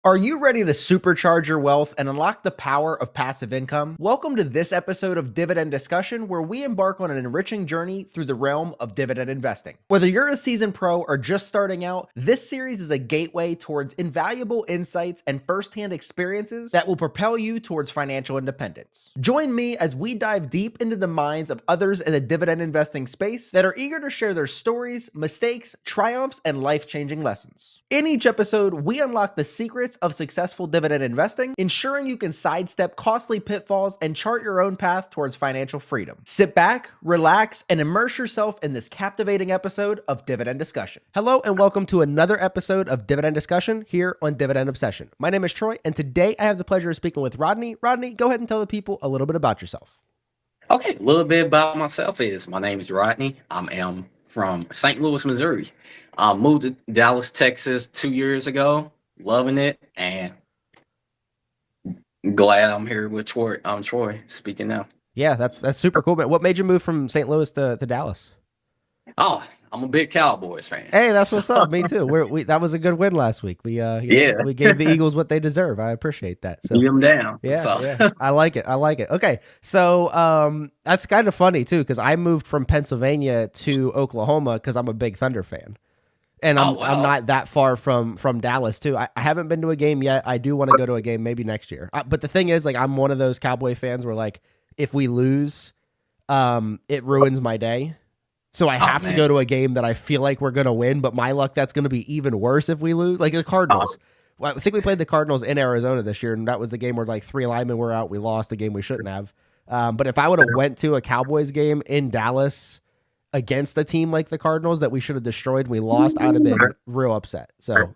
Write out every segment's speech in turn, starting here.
Are you ready to supercharge your wealth and unlock the power of passive income? Welcome to this episode of Dividend Discussion, where we embark on an enriching journey through the realm of dividend investing. Whether you're a seasoned pro or just starting out, this series is a gateway towards invaluable insights and firsthand experiences that will propel you towards financial independence. Join me as we dive deep into the minds of others in the dividend investing space that are eager to share their stories, mistakes, triumphs, and life-changing lessons. In each episode, we unlock the secrets of successful dividend investing, ensuring you can sidestep costly pitfalls and chart your own path towards financial freedom. Sit back, relax, and immerse yourself in this captivating episode of Dividend Discussion. Hello, and welcome to another episode of Dividend Discussion here on Dividend Obsession. My name is Troy, and today I have the pleasure of speaking with Rodney. Rodney, go ahead and tell the people a little bit about yourself. Okay, a little bit about myself is my name is Rodney. I am from St. Louis, Missouri. I moved to Dallas, Texas 2 years ago. Loving it, and glad I'm here with Troy. Troy speaking now. Yeah, that's super cool. But what made you move from St. Louis to Dallas? Oh, I'm a big Cowboys fan. Hey, that's what's up. Me too. That was a good win last week. We we gave the Eagles what they deserve. I appreciate that. So beat them down. Yeah. I like it. Okay, so that's kind of funny too, because I moved from Pennsylvania to Oklahoma because I'm a big Thunder fan, and I'm not that far from Dallas too. I haven't been to a game yet. I do want to go to a game maybe next year. But the thing is, like, I'm one of those Cowboy fans where, like, if we lose, it ruins my day. So I have to go to a game that I feel like we're going to win, but my luck, that's going to be even worse if we lose. Like the Cardinals. Well, I think we played the Cardinals in Arizona this year, and that was the game where like 3 linemen were out. We lost, a game we shouldn't have. But if I would have went to a Cowboys game in Dallas against a team like the Cardinals that we should have destroyed, we lost, I'd have been real upset. So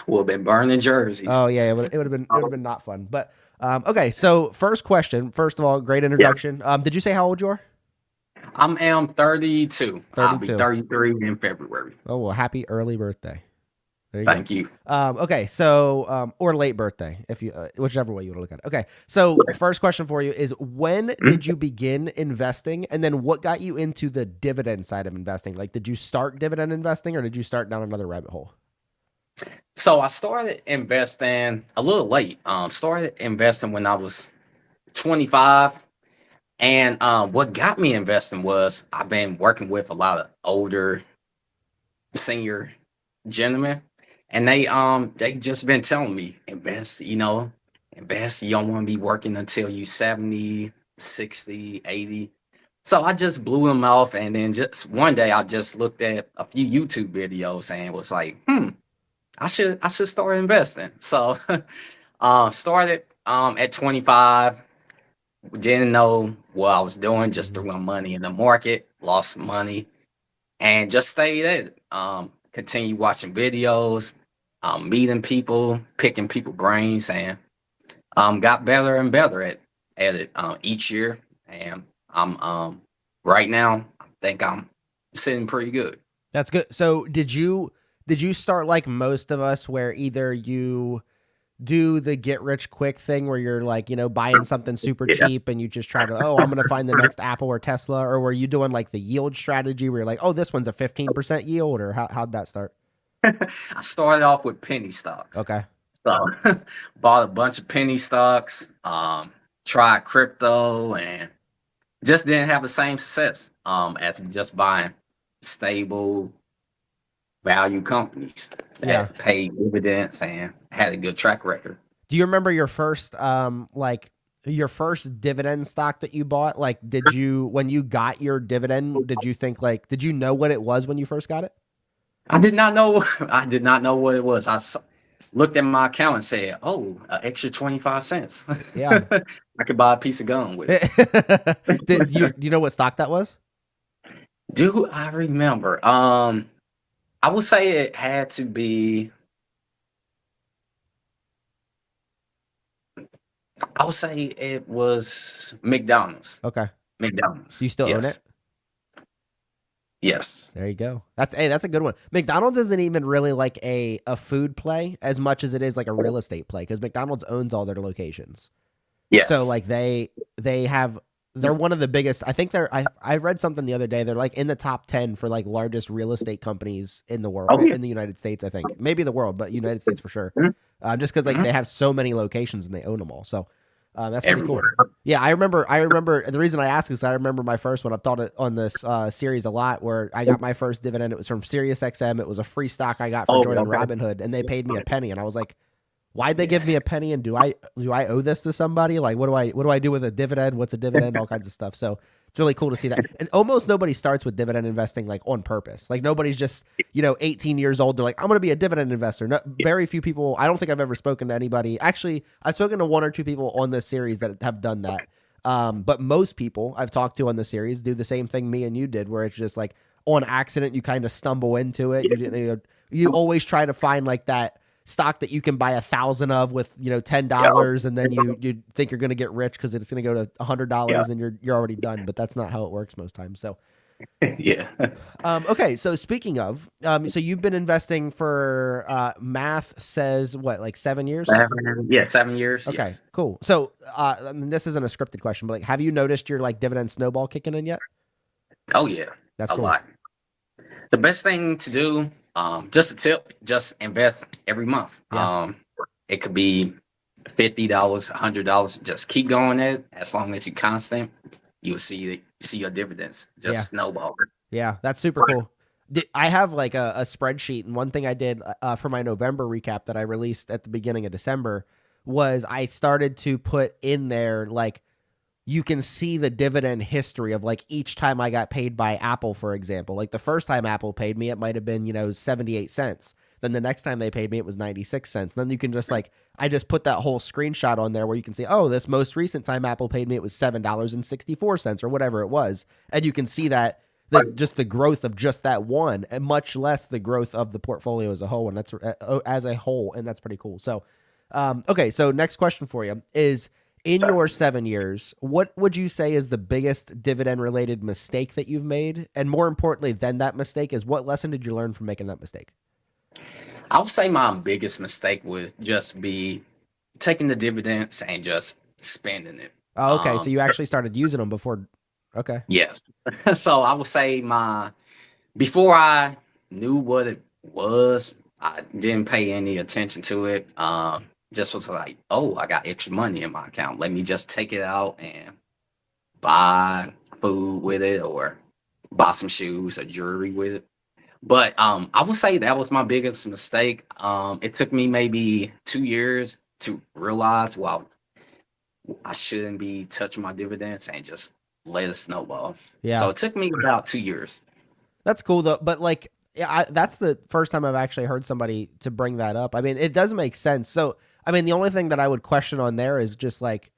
we'll have been burning jerseys. Oh yeah, it would have been not fun. But okay, so first question. First of all, great introduction. Did you say how old you are? I am 32. I'll be 33 in February. Oh, well, happy early birthday. There you Thank you. Okay, so, or late birthday, if you, whichever way you want to look at it. Okay, so first question for you is, when did you begin investing, and then what got you into the dividend side of investing? Like, did you start dividend investing, or did you start down another rabbit hole? So I started investing a little late. Started investing when I was 25. And what got me investing was I've been working with a lot of older senior gentlemen, and they just been telling me, invest, invest. You don't want to be working until you 70, 60, 80. So I just blew them off, and then just one day I just looked at a few YouTube videos and was like, I should start investing. So started at 25. Didn't know what I was doing, just threw my money in the market, lost money, and just stayed at it. Continue watching videos, meeting people, picking people brains, and got better and better at it each year. And I'm right now, I think I'm sitting pretty good. That's good. So did you start like most of us, where either you do the get rich quick thing where you're like, buying something super cheap and you just try to, I'm going to find the next Apple or Tesla, or were you doing like the yield strategy where you're like, this one's a 15% yield, or how'd that start? I started off with penny stocks. Okay. So bought a bunch of penny stocks, tried crypto, and just didn't have the same success as just buying stable value companies that paid dividends and had a good track record. Do you remember your first your first dividend stock that you bought? Like, when you got your dividend, did you think, like, did you know what it was when you first got it? I did not know. I did not know what it was. I looked at my account and said, an extra 25 cents. Yeah. I could buy a piece of gum with it. Do you know what stock that was? Do I remember? I would say it had to be. I would say it was McDonald's. Okay. McDonald's. Do you still own it? Yes. There you go. That's a good one. McDonald's isn't even really like a food play as much as it is like a real estate play, because McDonald's owns all their locations. Yes. So like they have they're one of the biggest. I think I read something the other day. They're like in the top 10 for like largest real estate companies in the world, Oh yeah. in the United States. I think maybe the world, but United States for sure. Mhm, Just because like mhm. they have so many locations and they own them all. So that's pretty cool. Everywhere. Yeah, I remember. The reason I ask is I remember my first one. I've thought it on this series a lot. Where I got my first dividend. It was from SiriusXM. It was a free stock I got for Oh, joining okay. Robinhood, and they paid me a penny. And I was like, why'd they give me a penny? And do I owe this to somebody? Like, what do I do with a dividend? What's a dividend? All kinds of stuff. So it's really cool to see that. And almost nobody starts with dividend investing like on purpose. Like nobody's just 18 years old. They're like, I'm going to be a dividend investor. No, very few people. I don't think I've ever spoken to anybody. Actually, I've spoken to one or two people on this series that have done that. But most people I've talked to on the series do the same thing me and you did, where it's just like on accident you kind of stumble into it. You didn't. You always try to find like that stock that you can buy 1,000 of with Yeah. $10, and then you think you're going to get rich because it's going to go to Yeah. $100 and you're already done. But that's not how it works most times. So Yeah. okay, so speaking of so you've been investing for math says what, like 7 years? 7 years. Okay, Yes. cool. So I mean, this isn't a scripted question, but like, have you noticed your like dividend snowball kicking in yet? Oh yeah. That's A cool. lot. The best thing to do, just a tip, just invest every month. Yeah. It could be $50, $100. Just keep going at it. As long as you're constant, you'll see your dividends Yeah. just snowball. Yeah, that's super cool. I have like a spreadsheet, and one thing I did for my November recap that I released at the beginning of December was I started to put in there like you can see the dividend history of like each time I got paid by Apple, for example. Like the first time Apple paid me, it might have been 78 cents. Then the next time they paid me, it was 96 cents. Then you can just like, I just put that whole screenshot on there where you can see, oh, this most recent time Apple paid me, it was $7.64 or whatever it was. And you can see that just the growth of just that one, and much less the growth of the portfolio as a whole. And that's pretty cool. So, okay. So next question for you is, in your 7 years, what would you say is the biggest dividend related mistake that you've made? And more importantly than that mistake is, what lesson did you learn from making that mistake? I would say my biggest mistake would just be taking the dividends and just spending it. Oh, okay. So you actually started using them before. Okay. Yes. So I would say before I knew what it was, I didn't pay any attention to it. Just was like, oh, I got extra money in my account. Let me just take it out and buy food with it, or buy some shoes or jewelry with it. But I would say that was my biggest mistake. It took me maybe 2 years to realize, wow, I shouldn't be touching my dividends and just let it snowball. Yeah. So it took me about 2 years. That's cool though. But like, yeah, that's the first time I've actually heard somebody to bring that up. I mean, it does make sense. So, I mean, the only thing that I would question on there is just like,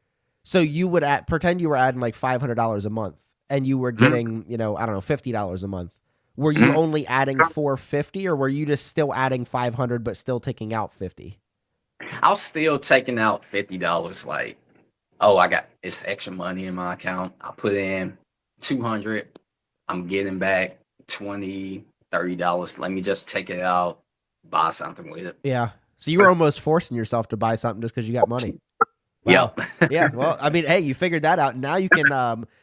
so you would pretend you were adding like $500 a month and you were Mhm, getting, I don't know, $50 a month. Were you mhm. only adding 450, or were you just still adding 500 but still taking out 50? I was still taking out $50. Like, oh, I got this extra money in my account. I put in 200. I'm getting back 20, $30. Let me just take it out, buy something with it. Yeah. So you were almost forcing yourself to buy something just because you got money. Wow. Yep. Yeah. Well, I mean, hey, you figured that out. Now you can,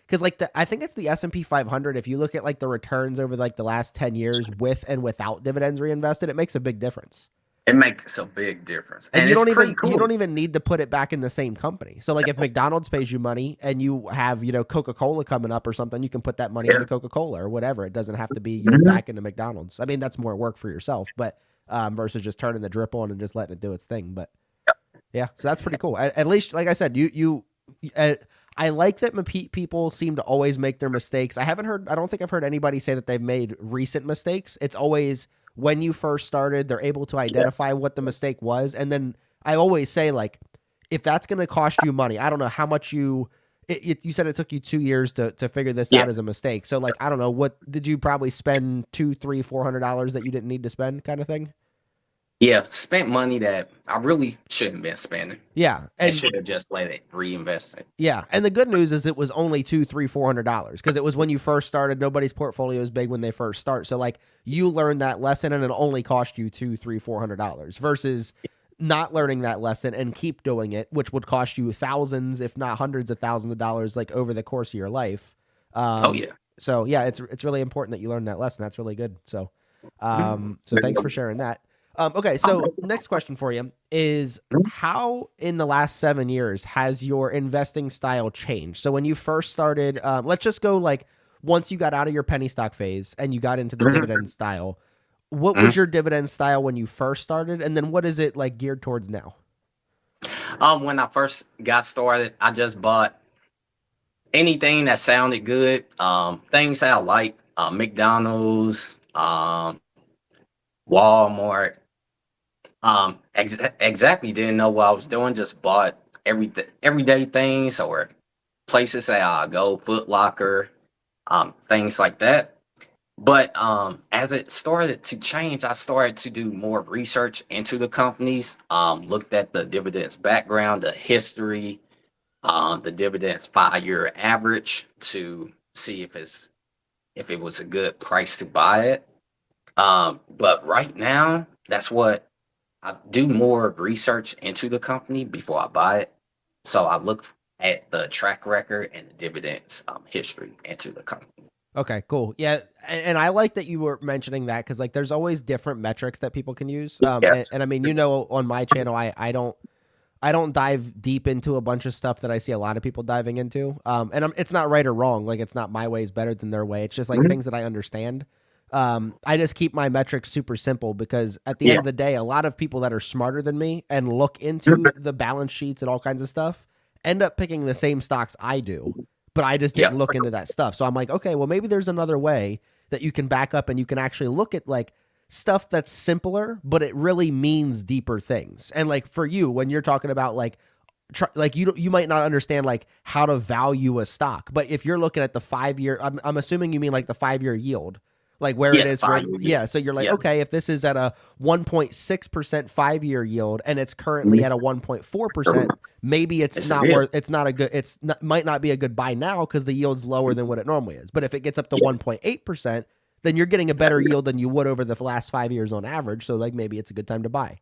because like I think it's the S&P 500. If you look at like the returns over like the last 10 years with and without dividends reinvested, it makes a big difference. It makes a big difference. And And you it's don't pretty even you cool. don't even need to put it back in the same company. So like if McDonald's pays you money and you have, Coca-Cola coming up or something, you can put that money Yeah. into Coca-Cola or whatever. It doesn't have to be, Mhm. back into McDonald's. I mean, that's more work for yourself, but versus just turning the drip on and just letting it do its thing. But yeah, so that's pretty cool. At least, like I said, uh, I like that people seem to always make their mistakes. I don't think I've heard anybody say that they've made recent mistakes. It's always when you first started, they're able to Yes. identify what the mistake was. And then I always say, like, if that's going to cost you money, I don't know how much you said it took you 2 years to figure this Yeah. out as a mistake. So like, I don't know, what did you probably spend $2, $3, $400 that you didn't need to spend, kind of thing? Yeah. Spent money that I really shouldn't have been spending. Yeah. I And should have just let it reinvest it. yeah, and the good news is it was only $2, $3, $400 because it was when you first started. Nobody's portfolio is big when they first start, so like you learned that lesson, and it only cost you $2, $3, $400 versus not learning that lesson and keep doing it, which would cost you thousands, if not hundreds of thousands of dollars, like over the course of your life. Oh Um, yeah. so yeah, it's really important that you learn that lesson. That's really good. So, Mhm. so thanks for sharing that. Okay, so next question for you is, how in the last 7 years has your investing style changed? So when you first started, let's just go like once you got out of your penny stock phase and you got into the dividend style, what was your dividend style when you first started, and then what is it like geared towards now? When I first got started, I just bought anything that sounded good. Things that I like, McDonald's, Walmart. Exactly didn't know what I was doing. Just bought everyday things or places that I go, Foot Locker, things like that. But as it started to change, I started to do more research into the companies. Looked at the dividends background, the history, the dividends 5-year average to see if it was a good price to buy it. But right now, that's what I do, more research into the company before I buy it. So I look at the track record and the dividends history into the company. Okay, cool. Yeah, and I like that you were mentioning that because like there's always different metrics that people can use. Yes. And I mean, on my channel, I don't dive deep into a bunch of stuff that I see a lot of people diving into. And it's not right or wrong. Like it's not my way is better than their way. It's just like Mhm. things that I understand. I just keep my metrics super simple because at the end Yeah. of the day, a lot of people that are smarter than me and look into Mhm. the balance sheets and all kinds of stuff end up picking the same stocks I do, but I just didn't Yep. look into that stuff. So I'm like, okay, well maybe there's another way that you can back up and you can actually look at like stuff that's simpler, but it really means deeper things. And like for you, when you're talking about like like you might not understand like how to value a stock, but if you're looking at the 5 year, I'm assuming you mean like the 5 year yield, like where it Yeah. is Fine. right. Yeah, so you're like, Yeah. okay, if this is at a 1.6% 5 year yield and it's currently Mhm. at a 1.4%, maybe it's It's a not bit. worth, it's not a good, might not be a good buy now because the yield's lower than what it normally is. But if it gets up to Yes. 1.8%, then you're getting a better yield than you would over the last 5 years on average, so like maybe it's a good time to buy.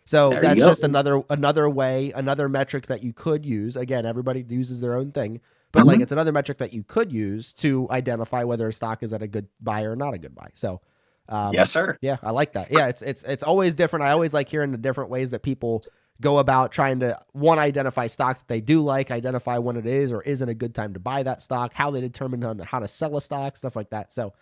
So There you that's go. just another way, another metric that you could use. Again, everybody uses their own thing, but like Mhm. it's another metric that you could use to identify whether a stock is at a good buy or not a good buy. So, Yes, sir. yeah, I like that. Yeah, it's always different. I always like hearing the different ways that people go about trying to one identify stocks that they do like, identify when it is or isn't a good time to buy that stock, how they determine on how to sell a stock, stuff like that. So,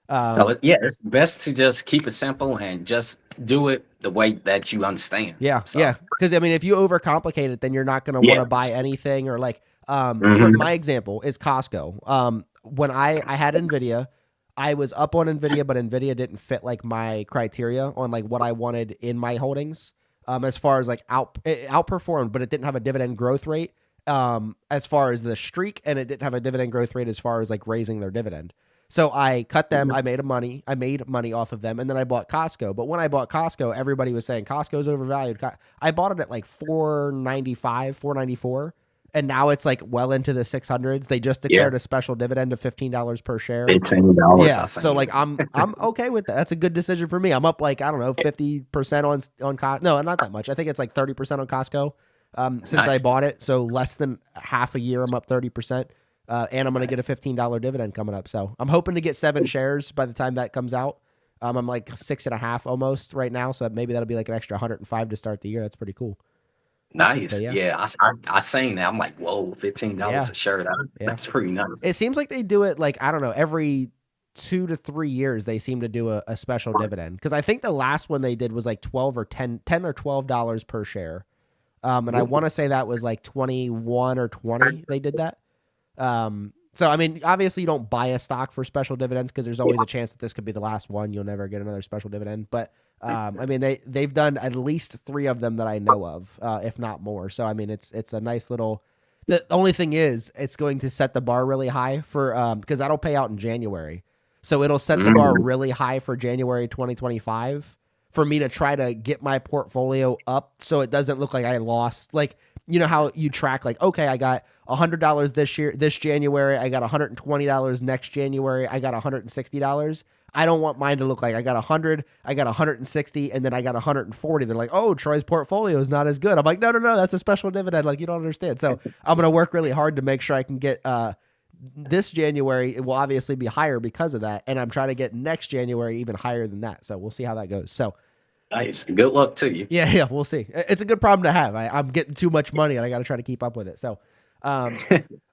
So um, yeah, it's best to just keep it simple and just do it the way that you understand. yeah, So yeah. Because I mean, if you overcomplicate it, then you're not going to want to buy yes. anything. Or like, for Mhm. my example is Costco. When I had Nvidia, I was up on Nvidia, but Nvidia didn't fit like my criteria on like what I wanted in my holdings. As far as like it outperformed, but it didn't have a dividend growth rate. As far as the streak, and it didn't have a dividend growth rate as far as like raising their dividend. So I cut them. I made money off of them, and then I bought Costco. But when I bought Costco, everybody was saying Costco's overvalued. I bought it at like 4.95, 4.94, and now it's like well into the 600s. They just Yeah. declared a special dividend of $15 per share. $15. I Yeah, so seen like that. I'm okay with that. That's a good decision for me. I'm up like I don't know 50% on Costco. No, not that much. I think it's like 30% on Costco. Since I Nice. bought it, so less than half a year, I'm up 30%. And I'm going to Okay. get a $15 dividend coming up. So I'm hoping to get 7 shares by the time that comes out. I'm like 6.5 almost right now. So maybe that'll be like an extra 105 to start the year. That's pretty cool. So Nice. yeah. Yeah, I seen that. I'm like, whoa, $15 Yeah. a shirt. Yeah. That's pretty nice. It seems like they do it like, I don't know, every 2 to 3 years, they seem to do a special dividend. Cause I think the last one they did was like 12 or 10 or $12 per share. And I want to say that was like 21 or 20. They did that. So I mean, obviously you don't buy a stock for special dividends because there's always a chance that this could be the last one. You'll never get another special dividend. But I mean, they've done at least 3 of them that I know of, if not more. So I mean, it's a nice little. The only thing is, it's going to set the bar really high for because that'll pay out in January. So it'll set the bar Mm, really high for January 2025 for me to try to get my portfolio up so it doesn't look like I lost. Like, you know how you track like, okay, I got $100 this year, this January, I got $120 next January, I got $160. I don't want mine to look like I got 100, I got 160, and then I got 140. They're like, oh, Troy's portfolio is not as good. I'm like, no, no, no, that's a special dividend. Like, you don't understand. So I'm going to work really hard to make sure I can get this January. It will obviously be higher because of that. And I'm trying to get next January even higher than that. So we'll see how that goes. So Nice. Good luck to you. yeah, we'll see. It's a good problem to have. I'm getting too much money and I got to try to keep up with it. So, um,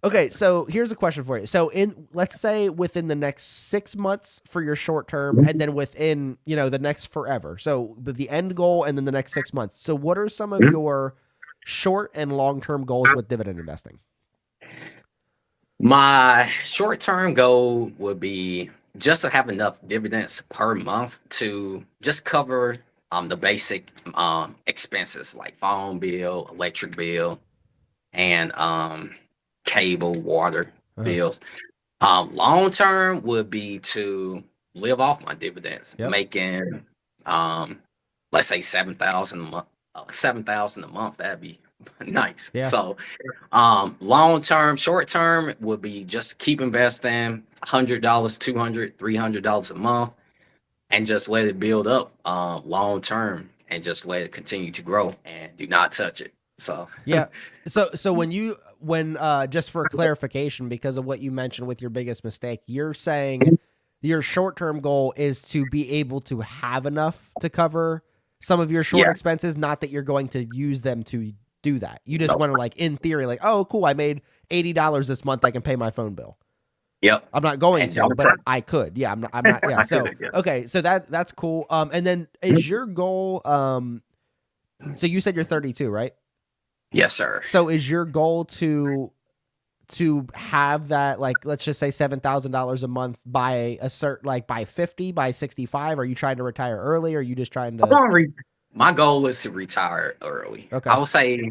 okay, so here's a question for you. So let's say within the next 6 months for your short term, and then within, the next forever. So the end goal and then the next 6 months. So what are some of your short and long term goals with dividend investing? My short term goal would be just to have enough dividends per month to just cover the basic expenses like phone bill, electric bill, and cable, water Uh-huh. bills. Long term would be to live off my dividends, Yep. making let's say 7,000 a month. 7,000 a month, that'd be nice. Yeah. So long term, short term would be just keep investing $100, $200, $300 a month, and just let it build up long term, and just let it continue to grow and do not touch it. So Yeah. So when just for clarification, because of what you mentioned with your biggest mistake, you're saying your short-term goal is to be able to have enough to cover some of your short yes, expenses, not that you're going to use them to do that. You just no, want to, like, in theory, like, oh, cool, I made $80 this month, I can pay my phone bill. yep, I'm not going and to, don't but touch. I could. Yeah, I'm not yeah. I So, could, yeah. okay, so that's cool. And then is your goal so you said you're 32, right? Yes, sir. So is your goal to have that, like, let's just say $7,000 a month by a certain, like, by 50, by 65? Are you trying to retire early, or are you just trying I'm to? gonna My goal is to retire early. Okay. I would say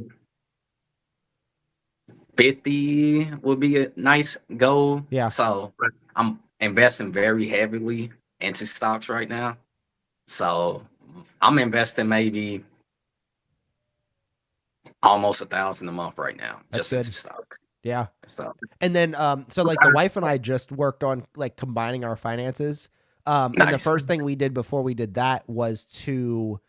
50 would be a nice goal. Yeah, So I'm investing very heavily into stocks right now. So I'm investing maybe almost 1,000 a month right now that's just into good. stocks. Yeah. So And then so like the wife and I just worked on, like, combining our finances. And the nice. first thing we did before we did that was to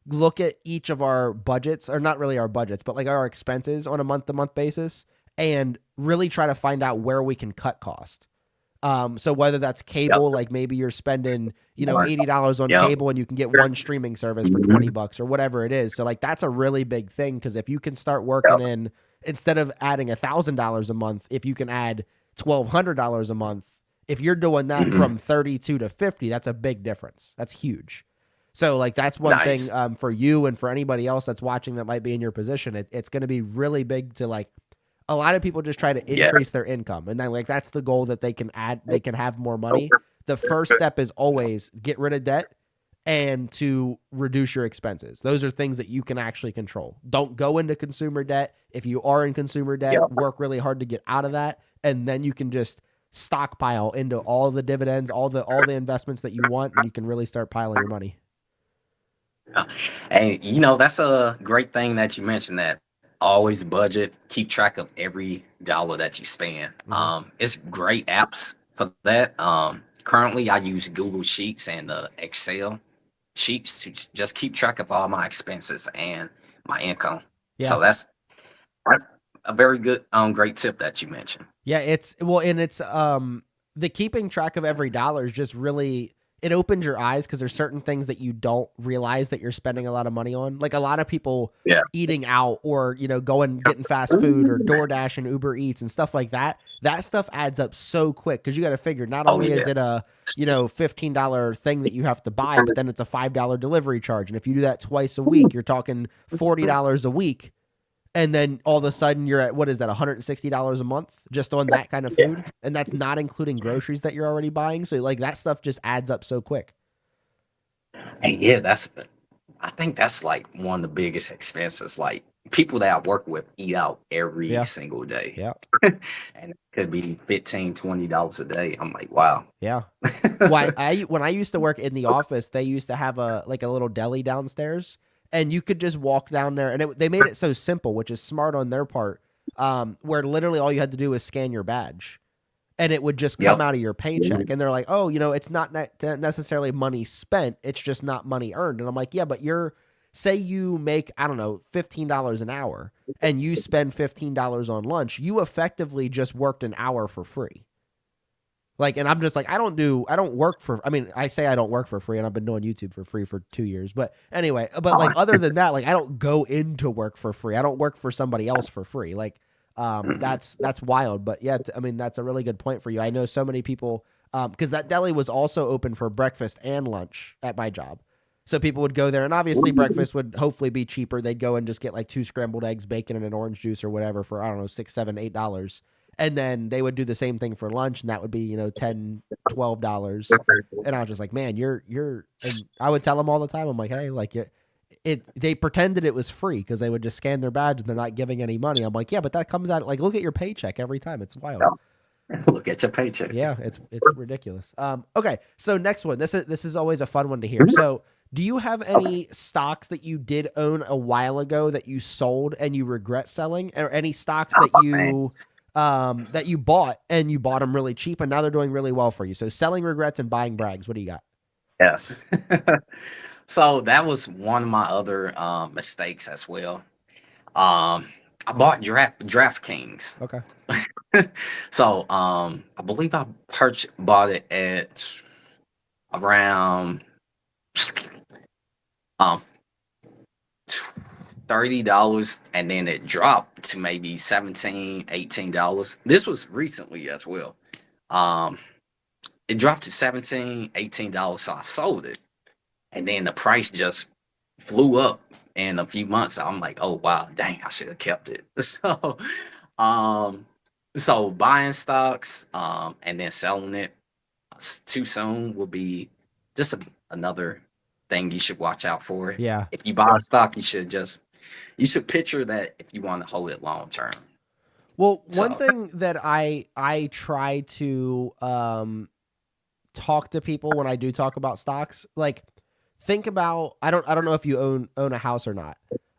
look at each of our budgets, or not really our budgets, but like our expenses on a month to month basis, and really try to find out where we can cut cost. So whether that's Yep. cable, like maybe you're spending, $80 on Yep. cable and you can get one streaming service for $20 or whatever it is. So, like, that's a really big thing, because if you can start working Yep. in, instead of adding $1,000 a month, if you can add $1,200 a month, if you're doing that Mhm. from 32 to 50, that's a big difference. That's huge. So, like, that's one thing Nice. for you and for anybody else that's watching that might be in your position. It's going to be really big to, like, a lot of people just try to Yeah. increase their income, and then, like, that's the goal, that they can have more money. The first step is always get rid of debt and to reduce your expenses. Those are things that you can actually control. Don't go into consumer debt. If you are in consumer debt, Yep. work really hard to get out of that, and then you can just stockpile into all the dividends, all the investments that you want, and you can really start piling your money. And that's a great thing that you mentioned, that always budget, keep track of every dollar that you spend. Mhm. It's great apps for that. Currently I use Google Sheets and Excel sheets to just keep track of all my expenses and my income. Yeah. So that's a very good great tip that you mentioned. Yeah, it's well, and it's the keeping track of every dollar is just really, it opens your eyes, because there's certain things that you don't realize that you're spending a lot of money on. Like, a lot of people Yeah. eating out, or going getting fast food, or DoorDash and Uber Eats and stuff like that. That stuff adds up so quick, because you got to figure, not Oh only is yeah. it a $15 thing that you have to buy, but then it's a $5 delivery charge, and if you do that twice a week, you're talking $40 a week. And then all of a sudden you're at, what is that, $160 a month just on that kind of Yeah. food? And that's not including groceries that you're already buying. So, like, that stuff just adds up so quick. And yeah, I think that's like one of the biggest expenses. Like people that I work with eat out every Yeah. single day. Yeah. And it could be 15, $20 a day. I'm like, wow. Yeah. Why when I used to work in the office, they used to have a little deli downstairs, and you could just walk down there, and they made it so simple, which is smart on their part. Where literally all you had to do was scan your badge, and it would just come Yep. out of your paycheck. And they're like, oh, it's not necessarily money spent. It's just not money earned. And I'm like, yeah, but say you make, I don't know, $15 an hour and you spend $15 on lunch, you effectively just worked an hour for free. Like, and I'm just like, I don't work for, I mean, I say I don't work for free, and I've been doing YouTube for free for 2 years. But anyway, but like, other than that, like, I don't go into work for free. I don't work for somebody else for free. Like, that's wild. But yeah, I mean, that's a really good point for you. I know so many people, because that deli was also open for breakfast and lunch at my job. So people would go there, and obviously breakfast would hopefully be cheaper. They'd go and just get like 2 scrambled eggs, bacon, and an orange juice or whatever for, I don't know, $6, $7, $8. And then they would do the same thing for lunch, and that would be, $10, $12. And I was just like, man, and I would tell them all the time, I'm like, hey, like they pretended it was free because they would just scan their badge and they're not giving any money. I'm like, yeah, but that comes out, like, look at your paycheck every time. It's wild. Look at your paycheck. Yeah, it's ridiculous. Okay, so next one. This is always a fun one to hear. So, do you have any stocks that you did own a while ago that you sold and you regret selling, or any stocks that you bought and you bought them really cheap and now they're doing really well for you? So, selling regrets and buying brags. What do you got? Yes. So that was one of my other mistakes as well. I bought DraftKings. Okay. So I believe I bought it at around um $30, and then it dropped to maybe 17, $18. This was recently as well. Um it dropped to 17, $18, so I sold it. And then the price just flew up in a few months. I'm like, oh wow, dang, I should have kept it. Um so buying stocks and then selling it too soon will be just another thing you should watch out for. Yeah. If you buy a stock, you should picture that if you want to hold it long term. Well, one So thing that I try to talk to people when I do talk about stocks, like, think about, I don't know if you own a house or not.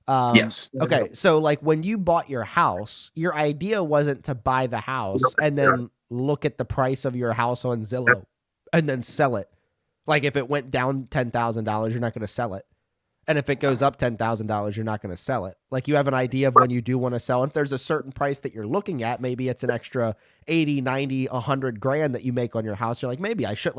yes. Okay, so like when you bought your house, your idea wasn't to buy the house and then look at the price of your house on Zillow and then sell it. Like, if it went down $10,000, you're not going to sell it. And if it goes up $10,000, you're not going to sell it. Like, you have an idea of when you do want to sell. If there's a certain price that you're looking at, maybe it's an extra 80, 90, 100 grand that you make on your house. You're like, maybe I should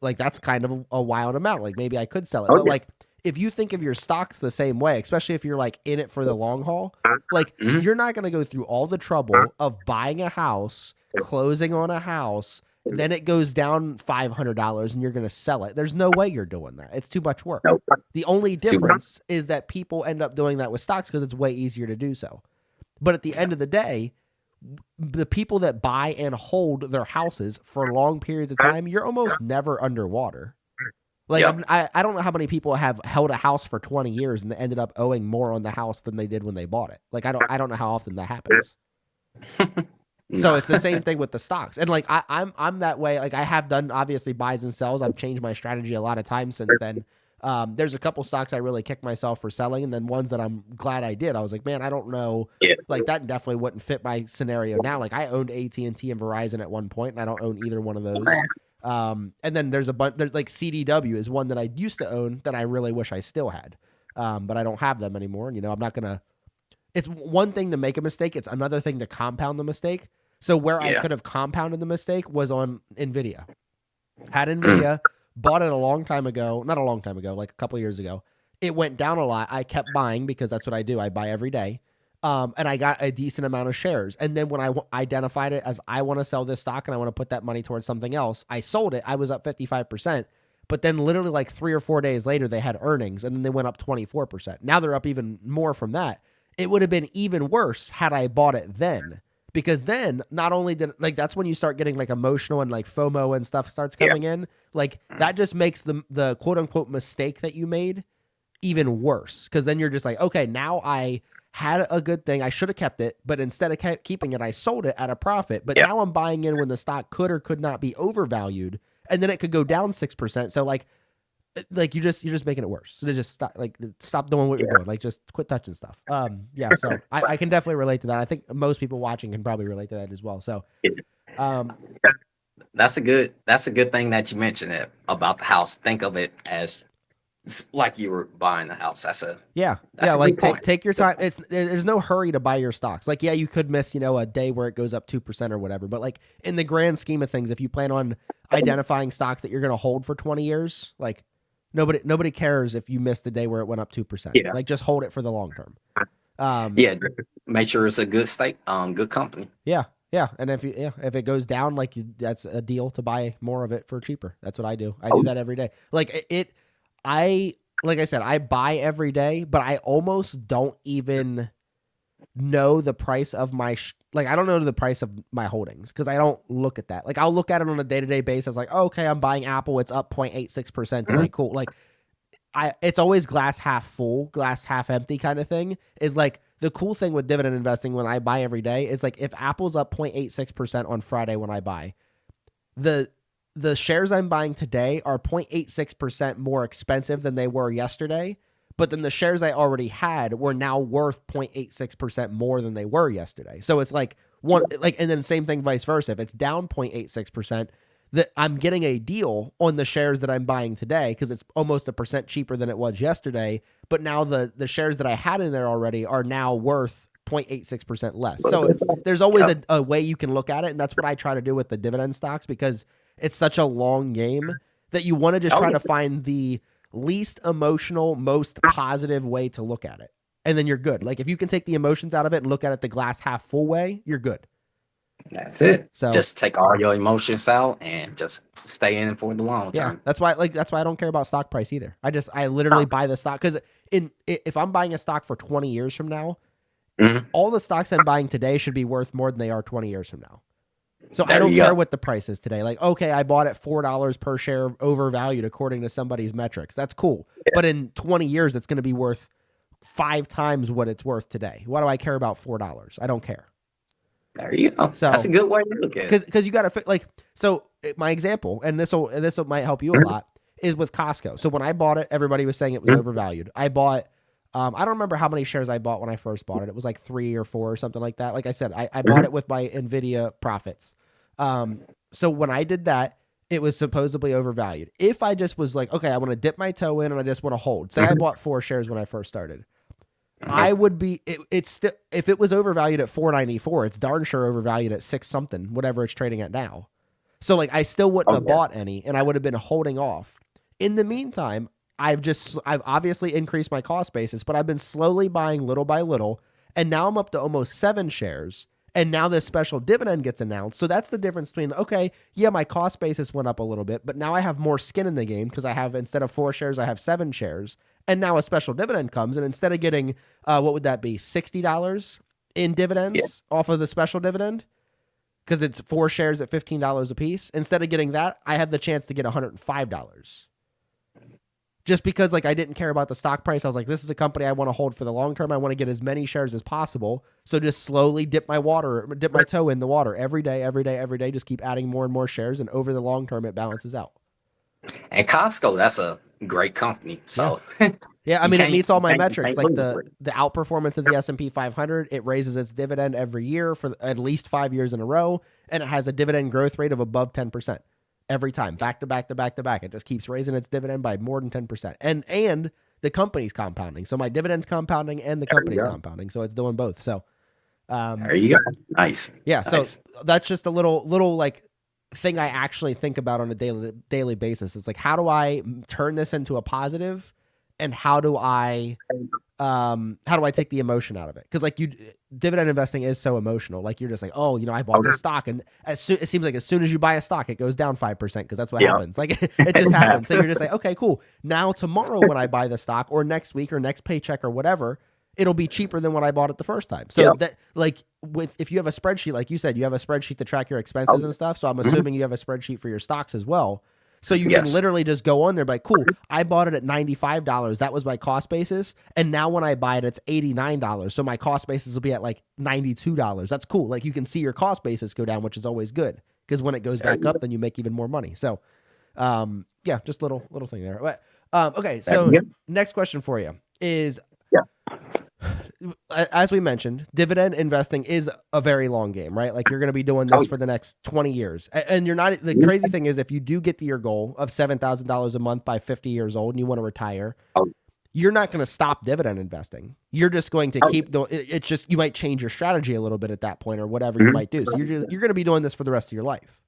that's kind of a wild amount. Like, maybe I could sell it. But like, if you think of your stocks the same way, especially if you're like in it for the long haul, like, you're not going to go through all the trouble of buying a house, closing on a house, then it goes down $500 and you're going to sell it. There's no way you're doing that. It's too much work. Nope. The only difference is that people end up doing that with stocks because it's way easier to do so. But at the end of the day, the people that buy and hold their houses for long periods of time, you're almost never underwater. Like, Yep. I don't know how many people have held a house for 20 years and ended up owing more on the house than they did when they bought it. Like, I don't know how often that happens. So it's the same thing with the stocks. And like, I'm that way. Like, I have done obviously buys and sells. I've changed my strategy a lot of times since then. There's a couple stocks I really kicked myself for selling, and then ones that I'm glad I did. I was like, man, I don't know. Yeah. Like, that definitely wouldn't fit my scenario now. Like, I owned AT&T and Verizon at one point, and I don't own either one of those. And then there's a bunch. There's like CDW is one that I used to own that I really wish I still had, but I don't have them anymore. And I'm not gonna. It's one thing to make a mistake. It's another thing to compound the mistake. So where I could have compounded the mistake was on NVIDIA. Had NVIDIA, bought it a long time ago. Not a long time ago, like a couple years ago. It went down a lot. I kept buying because that's what I do. I buy every day. And I got a decent amount of shares. And then when I identified it as I want to sell this stock and I want to put that money towards something else, I sold it. I was up 55%. But then literally like 3 or 4 days later, they had earnings and then they went up 24%. Now they're up even more from that. It would have been even worse had I bought it then. Because then not only did, like, that's when you start getting like emotional and like FOMO and stuff starts coming in. Like, that just makes the quote unquote mistake that you made even worse. Because then you're just like, okay, now I had a good thing. I should have kept it, but instead of keeping it, I sold it at a profit. But now I'm buying in when the stock could or could not be overvalued, and then it could go down 6%. So like you're just making it worse. So to just stop doing what you're doing. Like, just quit touching stuff. So I can definitely relate to that. I think most people watching can probably relate to that as well. So Um, That's a good thing that you mentioned it about the house. Think of it as like you were buying the house. yeah, yeah. That's a good Like point. take your Good time. point. There's no hurry to buy your stocks. Like, yeah, you could miss, a day where it goes up 2% or whatever. But like in the grand scheme of things, if you plan on identifying stocks that you're going to hold for 20 years, like nobody cares if you missed the day where it went up 2%. Yeah, Like just hold it for the long term. Um, yeah. Make sure it's a good state, good company. yeah, yeah. And if it goes down, like that's a deal to buy more of it for cheaper. That's what I do. I do Oh, that every day. I like I said, I buy every day, but I almost don't even know the price of like I don't know the price of my holdings because I don't look at that. Like I'll look at it on a day-to-day basis like, oh, okay, I'm buying Apple, it's up 0.86% today. mhm. Cool. Like it's always glass half full, glass half empty kind of thing. Is like the cool thing with dividend investing when I buy every day is like if Apple's up 0.86% on Friday when I buy, the the shares I'm buying today are 0.86% more expensive than they were yesterday, but then the shares I already had were now worth 0.86% more than they were yesterday. So it's like and then same thing vice versa. If it's down 0.86%, that I'm getting a deal on the shares that I'm buying today because it's almost a percent cheaper than it was yesterday. But now the shares that I had in there already are now worth 0.86% less. So there's always Yep. a way you can look at it. And that's what I try to do with the dividend stocks because it's such a long game that you want to just Oh, try yeah. to find the least emotional, most positive way to look at it. And then you're good. Like if you can take the emotions out of it and look at it the glass half full way, you're good. That's it. So Just take all your emotions out and just stay in for the long yeah, term. that's why I don't care about stock price either. I literally Oh, buy the stock because if I'm buying a stock for 20 years from now, mhm. all the stocks I'm buying today should be worth more than they are 20 years from now. So I There don't you care go. what the price is today. Like, okay, I bought it $4 per share overvalued according to somebody's metrics. That's cool. But in 20 years, it's going to be worth 5 times what it's worth today. Why do I care about $4? I don't care. There you go. That's a So good way to look at it. because you got to like my example, and this will might help you a lot is with Costco. So when I bought it, everybody was saying it was Mhm. overvalued. I bought. I don't remember how many shares I bought when I first bought it. It was like 3 or 4 or something like that. Like I said, I bought Mhm. it with my Nvidia profits. So when I did that, it was supposedly overvalued. If I just was like, okay, I want to dip my toe in and I just want to hold. Say I Mhm. bought 4 shares when I first started. I Mhm. would be it's still if it was overvalued at 494, it's darn sure overvalued at 6 something, whatever it's trading at now. So like I still wouldn't Oh, have yeah. bought any and I would have been holding off. In the meantime, I've obviously increased my cost basis, but I've been slowly buying little by little and now I'm up to almost 7 shares. And now this special dividend gets announced. So that's the difference between okay, yeah, my cost basis went up a little bit, but now I have more skin in the game because I have instead of 4 shares, I have 7 shares. And now a special dividend comes, and instead of getting what would that be, $60 in Yeah. dividends off of the special dividend because it's 4 shares at $15 a piece. Instead of getting that, I have the chance to get $105. Just because like I didn't care about the stock price, I was like, this is a company I want to hold for the long term. I want to get as many shares as possible. So just slowly dip my toe in the water every day, every day, every day. Just keep adding more and more shares, and over the long term, it balances out. And Costco, that's a great company. Yeah. So Yeah, I mean it meets all my you metrics. can't Like lose the with it. the outperformance of the S&P 500, it raises its dividend every year for at least 5 years in a row and it has a dividend growth rate of above 10% every time. Back to back to back to back. It just keeps raising its dividend by more than 10%. And the company's compounding. So my dividend's compounding and the There you company's go. compounding. So it's doing both. So There you go. Nice. yeah, so Nice. that's just a little like thing I actually think about on a daily basis. It's like how do I turn this into a positive and how do I take the emotion out of it? Because like dividend investing is so emotional. Like you're just like, oh, I bought Oh, this stock, and it seems like as soon as you buy a stock, it goes down 5% because that's what yeah. happens. Like it just happens. So you're just like, okay, cool. Now tomorrow when I buy the stock, or next week, or next paycheck, or whatever, it'll be cheaper than what I bought it the first time. So Yeah. that like if you have a spreadsheet, like you said, you have a spreadsheet to track your expenses Oh, and stuff. So I'm mhm. assuming you have a spreadsheet for your stocks as well. So you can Yes. literally just go on there, like, cool, I bought it at $95. That was my cost basis. And now when I buy it, it's $89. So my cost basis will be at like $92. That's cool. Like you can see your cost basis go down, which is always good. Because when it goes There back you up, go. then you make even more money. So yeah, just little thing there. But okay, There so you go. next question for you is Yeah. as we mentioned, dividend investing is a very long game, right? Like you're going to be doing Oh this for the next 20 years. And you're not, the crazy thing is, if you do get to your goal of $7,000 a month by 50 years old and you want to retire, oh, you're not going to stop dividend investing. You're just going to oh, keep doing it. It's just, you might change your strategy a little bit at that point or whatever you mhm. might do. So you're going to be doing this for the rest of your life.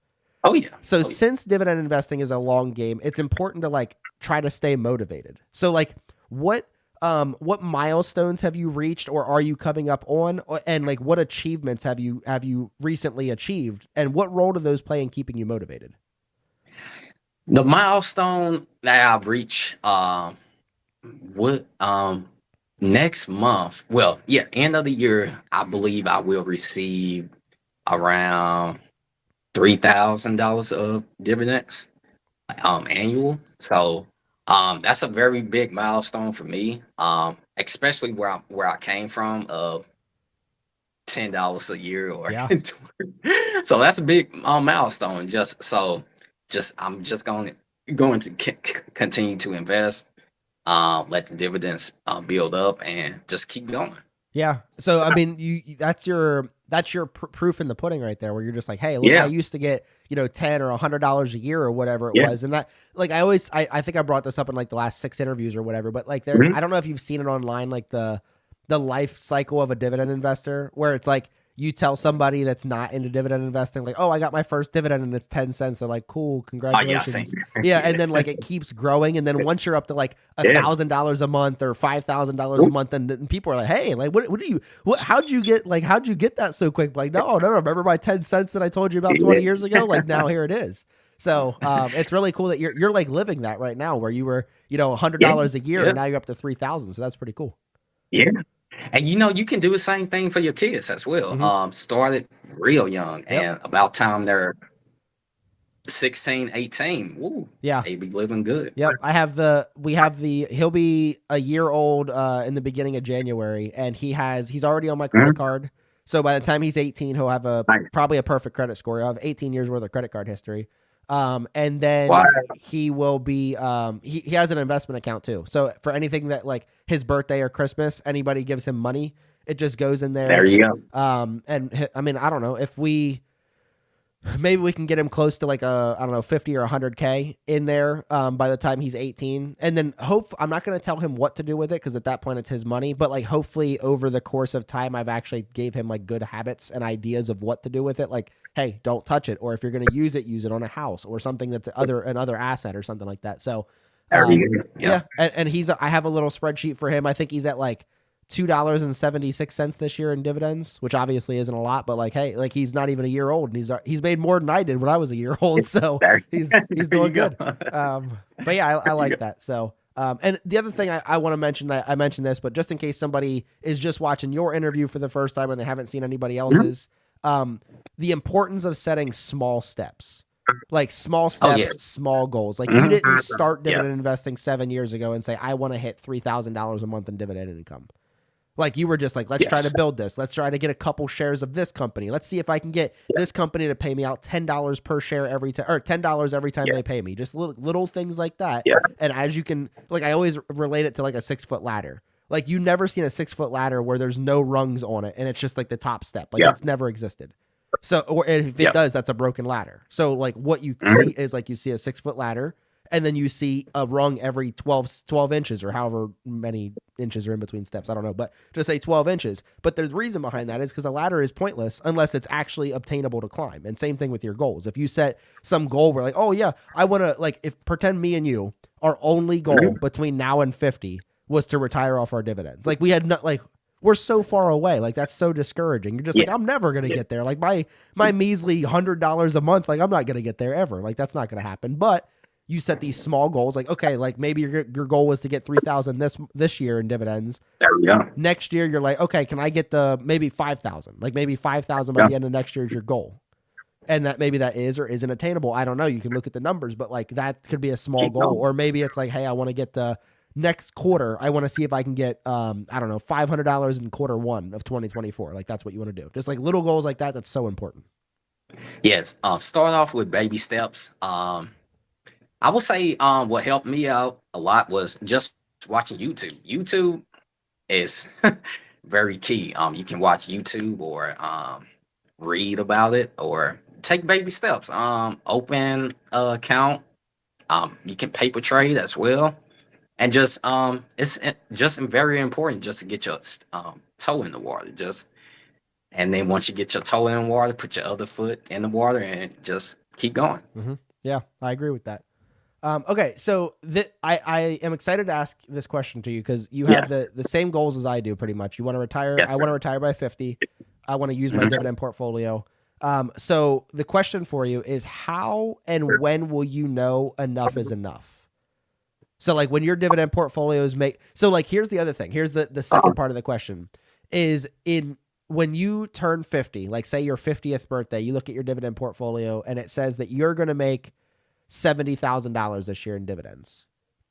Oh yeah. So Oh yeah. since dividend investing is a long game, it's important to like try to stay motivated. So like what milestones have you reached or are you coming up on, and like what achievements have you recently achieved, and what role do those play in keeping you motivated? The milestone that I've reached, what next month? Well, yeah, end of the year, I believe I will receive around $3,000 of dividends annual. So that's a very big milestone for me. Especially where I came from of $10 a year or Yeah. so that's a big milestone. Just I'm just going to continue to invest, let the dividends build up, and just keep going. Yeah. So I mean, that's your proof in the pudding right there, where you're just like, hey, look, I Yeah, used to get $10 or $100 a year or whatever it yeah. was, and that like I think I brought this up in like the last 6 interviews or whatever, but like there, Mhm. I don't know if you've seen it online, like the life cycle of a dividend investor, where it's like you tell somebody that's not into dividend investing, like, oh, I got my first dividend and it's 10 cents. They're like, cool, Oh yeah, same. congratulations. Yeah, and then like it keeps growing, and then once you're up to like a Yeah. thousand dollars a month or $5,000 a month, and people are like, hey, like what do you how'd you get that so quick? Like, no, remember my 10 cents that I told you about 20 Yeah. years ago? Like now here it is. So it's really cool that you're like living that right now, where you were hundred Yeah. dollars a year Yeah. and now you're up to 3,000. So that's pretty cool. Yeah. And you can do the same thing for your kids as well. Hmm. Started real young, Yep. and about time they're 16, 18. Woo, Yeah. they be living good. Yep. He'll be a year old in the beginning of January, and he's already on my credit Mhm. card. So by the time he's 18, he'll have Nice. probably a perfect credit score. He'll have 18 years worth of credit card history. And Wow. then he will be he has an investment account too. So for anything that like his birthday or Christmas, anybody gives him money, it just goes in There there. you go. And I mean, I don't know if maybe we can get him close to like a, I don't know, 50 or 100K in there by the time he's 18. And then I'm not going to tell him what to do with it, because at that point it's his money, but like hopefully over the course of time I've actually gave him like good habits and ideas of what to do with it. Like, hey, don't touch it, or if you're going to use it on a house or something that's another asset or something like that. So There you go. Yeah. yeah, and I have a little spreadsheet for him. I think he's at like $2.76 this year in dividends, which obviously isn't a lot, but like, hey, like he's not even a year old, and he's made more than I did when I was a year old, so There, he's there you doing go. good. But yeah, I There you like go. that. So, and the other thing I want to mention, I mentioned this, but just in case somebody is just watching your interview for the first time and they haven't seen anybody Mhm. else's, the importance of setting small steps. Like small Oh yeah. steps, small goals. Like you Mhm. didn't start dividend Yes. investing 7 years ago and say, I want to hit $3,000 a month in dividend income. Like you were just like, let's try to Yes. build this. Let's try to get a couple shares of this company. Let's see if I can get this company to pay me out $10 per share every time, or $10 every time Yeah. they pay me. Just little things like that. Yeah. And as you can, like, I always relate it to like a 6 foot ladder. Like you never seen a 6 foot ladder where there's no rungs on it and it's just like the top step. Like Yeah. that's never existed. So, or if it Yeah. does, that's a broken ladder. So, like, what you see Mhm. is like you see a 6 foot ladder, and then you see a rung every 12 inches or however many inches are in between steps. I don't know, but just say 12 inches. But the reason behind that is because a ladder is pointless unless it's actually obtainable to climb. And same thing with your goals. If you set some goal where, like, oh, yeah, I want to, like, if pretend me and you, our only goal Mhm. between now and 50 was to retire off our dividends. Like, we had not, like, we're so far away. Like that's so discouraging. You're just Yeah. like, I'm never gonna Yeah. get there. Like my measly $100 a month, like I'm not gonna get there ever. Like that's not gonna happen. But you set these small goals, like okay, like maybe your goal was to get 3,000 this year in dividends. There we go. Next year, you're like, okay, can I get the maybe 5,000? Like maybe 5,000 by Yeah. the end of next year is your goal. And that maybe that is or isn't attainable. I don't know. You can look at the numbers, but like that could be a small Keep goal. going. Or maybe it's like, hey, I want to get the next quarter. I want to see if I can get I don't know, $500 in quarter one of 2024. Like that's what you want to do. Just like little goals like that. That's so important. Yes. Start off with baby steps. I would say what helped me out a lot was just watching YouTube. YouTube is very key. You can watch YouTube or read about it or take baby steps. Open a account. You can paper trade as well, and just it's just very important just to get your toe in the water. Just and then once you get your toe in the water, put your other foot in the water and just keep going. Yeah, I agree with that. Okay, so I am excited to ask this question to you because you have Yes. the same goals as I do, pretty much. You want to retire. Yes, I sir. want to retire by 50. I want to use my Mhm. dividend portfolio. So the question for you is how and when will you know enough is enough? So like when your dividend portfolios make so like here's the other thing. Here's the second part of the question is in when you turn 50, like say your 50th birthday, you look at your dividend portfolio and it says that you're going to make $70,000 this year in dividends,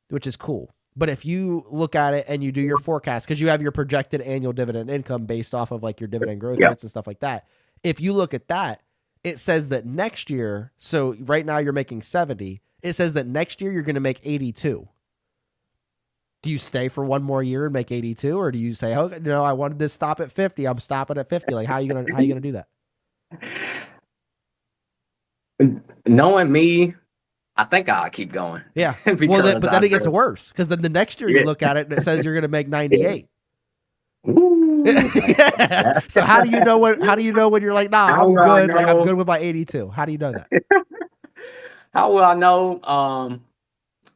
which is cool. But if you look at it and you do your forecast, because you have your projected annual dividend income based off of like your dividend growth Yeah. rates and stuff like that, if you look at that, it says that next year, so right now you're making 70, it says that next year you're going to make 82. Do you stay for one more year and make 82, or do you say, "Oh, no, I wanted to stop at 50. I'm stopping at 50." Like, how are you gonna do that? Knowing me, I think I'll keep going. Yeah. Because But then I it gets just worse because then the next year you yeah. look at it and it says you're gonna make Yeah. 98. Ooh, Yeah. So how do you know what? How do you know when you're like, nah, how I'm will I good. Like I'm know? good with my 82. How do you know that? How will I know?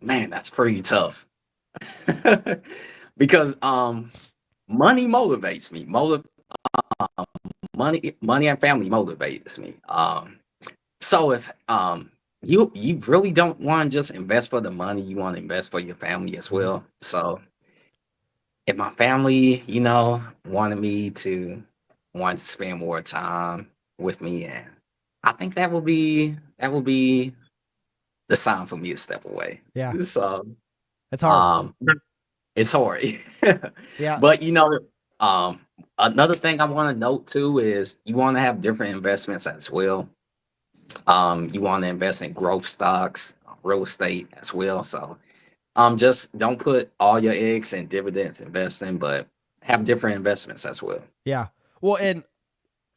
Man, that's pretty tough. Because money motivates me. Money and family motivates me. So if you really don't want to just invest for the money, you want to invest for your family as Mhm. well. So if my family, wanted me to want to spend more time with me, and I think that will be the sign for me to step away. Yeah, So it's hard. um it's hard. Yeah, But um another thing I want to note too is you want to have different investments as well. You want to invest in growth stocks, real estate as well. So just don't put all your eggs in dividends investing, but have different investments as well. yeah. Well, and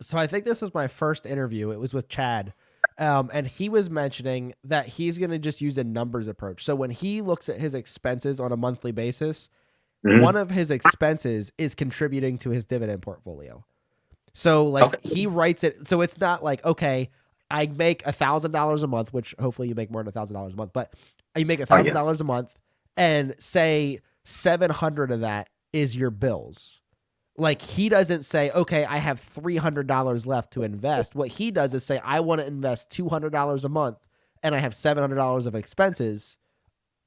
so I think this was my first interview. It was with Chad. And he was mentioning that he's going to just use a numbers approach. So when he looks at his expenses on a monthly basis, one Mhm. of his expenses is contributing to his dividend portfolio. So like Okay. he writes it. So it's not like, okay, I make $1,000 a month, which hopefully you make more than $1,000 a month, but you make a Oh thousand yeah. dollars a month and say 700 of that is your bills. Like he doesn't say, okay, I have $300 left to invest. What he does is say, I want to invest $200 a month and I have $700 of expenses.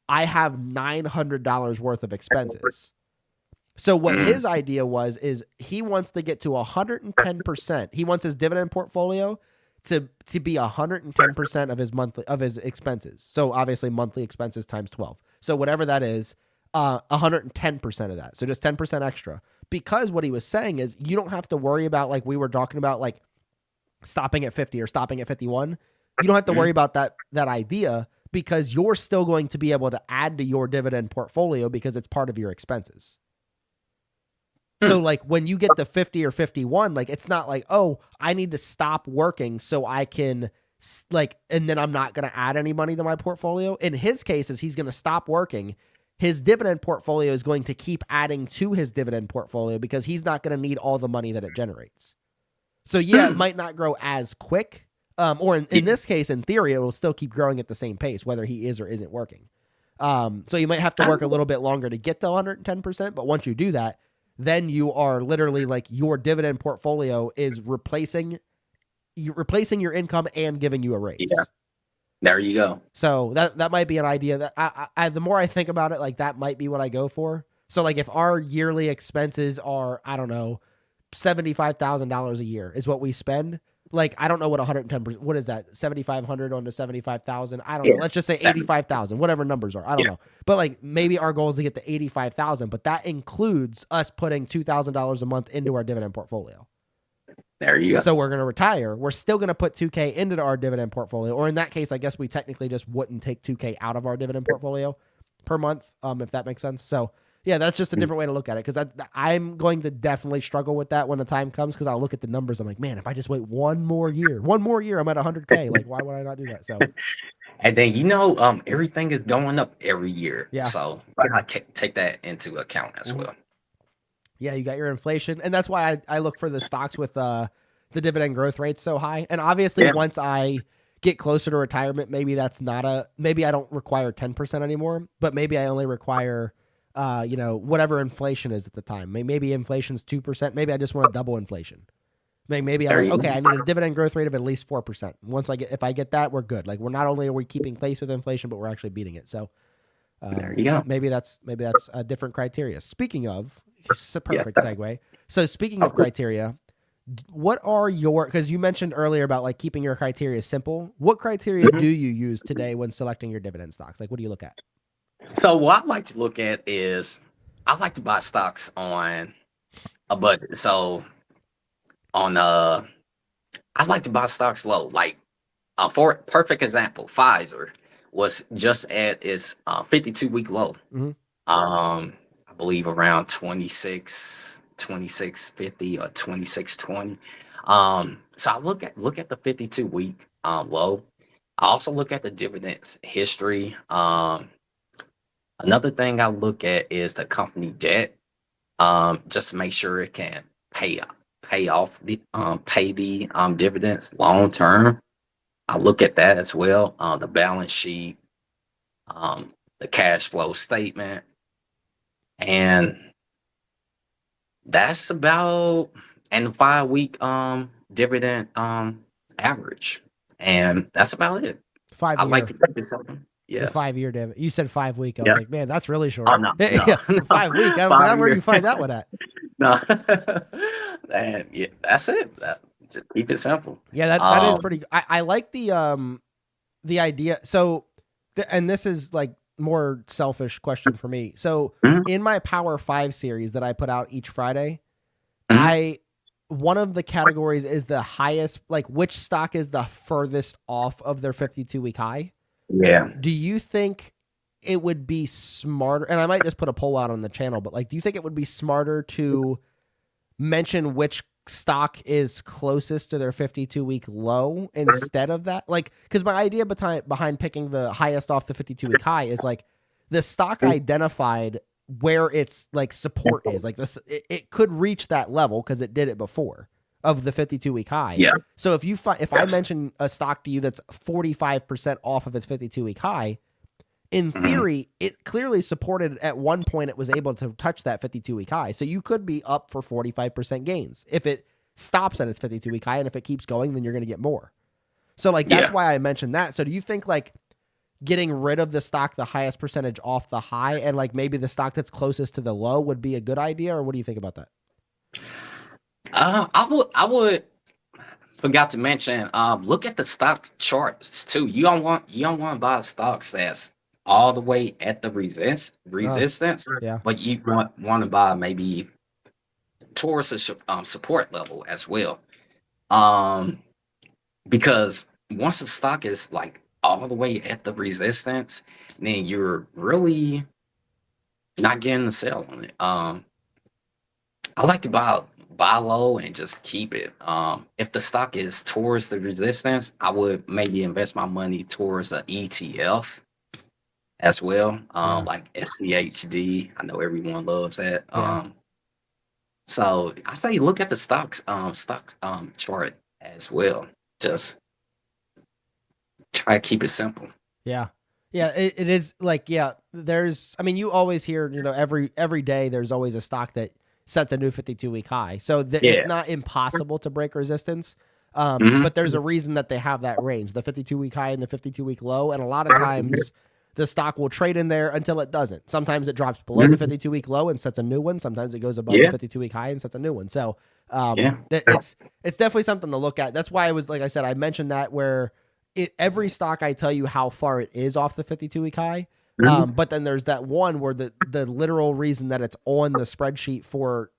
I have $900 worth of expenses. So what Mm. his idea was is he wants to get to 110%. He wants his dividend portfolio to be 110% of his monthly of his expenses. So obviously monthly expenses times 12. So whatever that is, 110% of that. So just 10% extra. Because what he was saying is you don't have to worry about like we were talking about like stopping at 50 or stopping at 51. You don't have to worry Mhm. about that idea because you're still going to be able to add to your dividend portfolio because it's part of your expenses. So Hmm. like when you get to 50 or 51, like it's not like, "Oh, I need to stop working so I can like and then I'm not going to add any money to my portfolio." In his case is he's going to stop working. His dividend portfolio is going to keep adding to his dividend portfolio because he's not going to need all the money that it generates. So yeah, it Hmm. might not grow as quick. Or in Yeah. this case, in theory, it will still keep growing at the same pace, whether he is or isn't working. So you might have to work a little bit longer to get to 110%, but once you do that, then you are literally like your dividend portfolio is replacing your income and giving you a Yeah. raise. There you go. So that might be an idea that the more I think about it, like that might be what I go for. So like if our yearly expenses are, I don't know, $75,000 a year is what we spend. Like I don't know what 110%. What is that? 7,500 on to 75,000. I don't know. Yeah. Let's just say That, 85,000. Whatever numbers are. I don't yeah. know. But like maybe our goal is to get to 85,000. But that includes us putting $2,000 a month into our dividend portfolio. There you go. So we're going to retire. We're still going to put 2K into our dividend portfolio. Or in that case, I guess we technically just wouldn't take 2K out of our dividend portfolio per month, if that makes sense. So Yeah, that's just a different way to look at it, because I'm going to definitely struggle with that when the time comes, because I'll look at the numbers. I'm like, man, if I just wait one more year, I'm at 100K. Like, why would I not do that? So, And then everything is going up every year, yeah. so I gotta take that into account as Mhm. well. Yeah, you got your inflation. And that's why I look for the stocks with the dividend growth rate so high. And obviously, Yeah, once I get closer to retirement, maybe I don't require 10% anymore, but maybe I only require, whatever inflation is at the time. Maybe inflation's 2%. Maybe I just want to double inflation. Maybe I'm there like, you okay, go. I need a dividend growth rate of at least 4%. If I get that, we're good. Like, we're not only are we keeping pace with inflation, but we're actually beating it. So, There you go. maybe that's a different criteria. Speaking of, it's a Yeah. perfect segue. So speaking of Okay. criteria, what are your, because you mentioned earlier about like keeping your criteria simple. What criteria do Mhm. you use today when selecting your dividend stocks? Like, what do you look at? So what I like to look at is I like to buy stocks on a budget. So on I like to buy stocks low. Like for perfect example, Pfizer was just at its 52-week low. Hmm. I believe around 26.50 or 26.20. So I look at the 52-week low. I also look at the dividends history. Another thing I look at is the company debt, just to make sure it can pay pay the dividends long term. I look at that as well. The balance sheet, um, the cash flow statement, and that's about and the 5 week dividend average. And that's about it. Five I like year, to keep it something. the Yes. 5 year dividend. You said 5 week. I was Yeah. like, man, that's really Oh short. no, no, Yeah, no. 5 week. I was like, where do 5 years. you find that one at? No. And yeah, that's it. Just keep it simple. Yeah, that is Um pretty. I like the idea. So, and this is like more selfish question for me. So, mhm, in my Power 5 series that I put out each Friday, mhm. I one of the categories is the highest, like which stock is the furthest off of their 52-week high. Yeah. Do you think it would be smarter? And I might just put a poll out on the channel, but like, do you think it would be smarter to mention which stock is closest to their 52-week low instead of that? Like, because my idea behind picking the highest off the 52-week high is like the stock identified where its like support is. Like this, it could reach that level because it did it before of the 52-week high. Yeah. So if I Yes. mention a stock to you that's 45% off of its 52-week high, in Mhm. theory, it clearly supported at one point it was able to touch that 52-week high. So you could be up for 45% gains. If it stops at its 52-week high and if it keeps going, then you're going to get more. So like that's Yeah. why I mentioned that. So do you think like getting rid of the stock the highest percentage off the high and like maybe the stock that's closest to the low would be a good idea, or what do you think about that? I would forgot to mention, look at the stock charts too. You don't want to buy stocks that's all the way at the Oh, resistance, yeah. but you want to buy maybe towards the support level as well. Um, because once the stock is like all the way at the resistance, then you're really not getting the sell on it. I like to buy low and just keep it. If the stock is towards the resistance, I would maybe invest my money towards an ETF as well, Yeah. like SCHD. I know everyone loves that. Yeah. So I say look at the stock chart as well. Just try to keep it simple. Yeah. Yeah, it is like, yeah, I mean, you always hear, every day there's always a stock that sets a new 52-week high. So it's Yeah. not impossible to break resistance. Hmm. But there's a reason that they have that range, the 52-week high and the 52-week low. And a lot of times the stock will trade in there until it doesn't. Sometimes it drops below the 52-week low and sets a new one. Sometimes it goes above the Yeah. 52-week high and sets a new one. So Yeah. it's definitely something to look at. That's why I was, like I said, I mentioned that where every stock I tell you how far it is off the 52-week high. Mhm. But then there's that one where the literal reason that it's on the spreadsheet or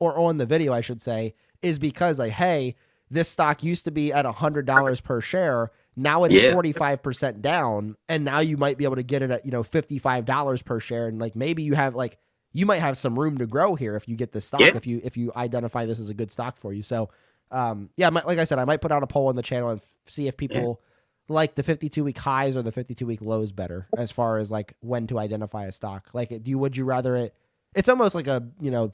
on the video, I should say, is because like, hey, this stock used to be at $100 per share. Now it's Yeah. 45% down, and now you might be able to get it at $55 per share, and like maybe you might have some room to grow here if you get this stock, Yeah. if you identify this as a good stock for you. So, yeah, like I said, I might put out a poll on the channel and see if Yeah. people like the 52-week highs or the 52-week lows better as far as like when to identify a stock. Like, would you rather it? It's almost like a,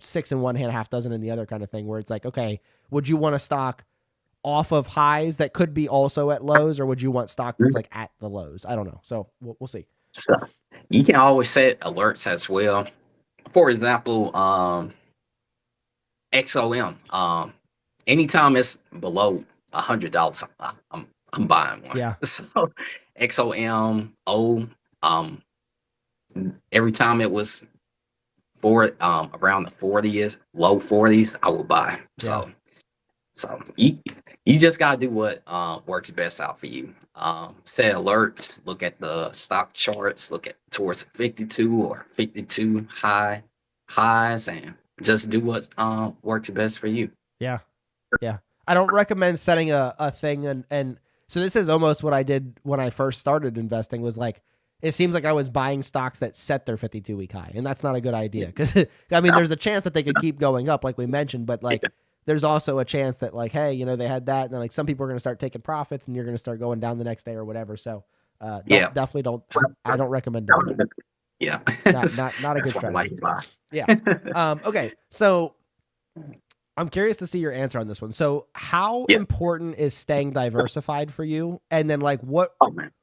6 in one hand, half dozen in the other kind of thing, where it's like, okay, would you want a stock off of highs that could be also at lows, or would you want stock that's like at the lows? I don't know. So we'll see. So you can always set alerts as well. For example, XOM. Anytime it's below $100, I'm buying one. Yeah. So XOM um every time it was around the 40th, low 40s, I would buy. Yeah. So you just gotta do what works best out for you. Set alerts, look at the stock charts, look at towards 52 or 52 highs, and just do what works best for you. Yeah. Yeah. I don't recommend setting a thing. And so this is almost what I did when I first started investing, was like, it seems like I was buying stocks that set their 52-week high. And that's not a good idea. Cause I mean, there's a chance that they could keep going up, like we mentioned, but like, there's also a chance that like, hey, they had that. And then like some people are going to start taking profits and you're going to start going down the next day or whatever. So, definitely don't, I don't recommend doing that. Yeah. Not a good strategy. Yeah. Okay. So I'm curious to see your answer on this one. So how important is staying diversified for you? And then like what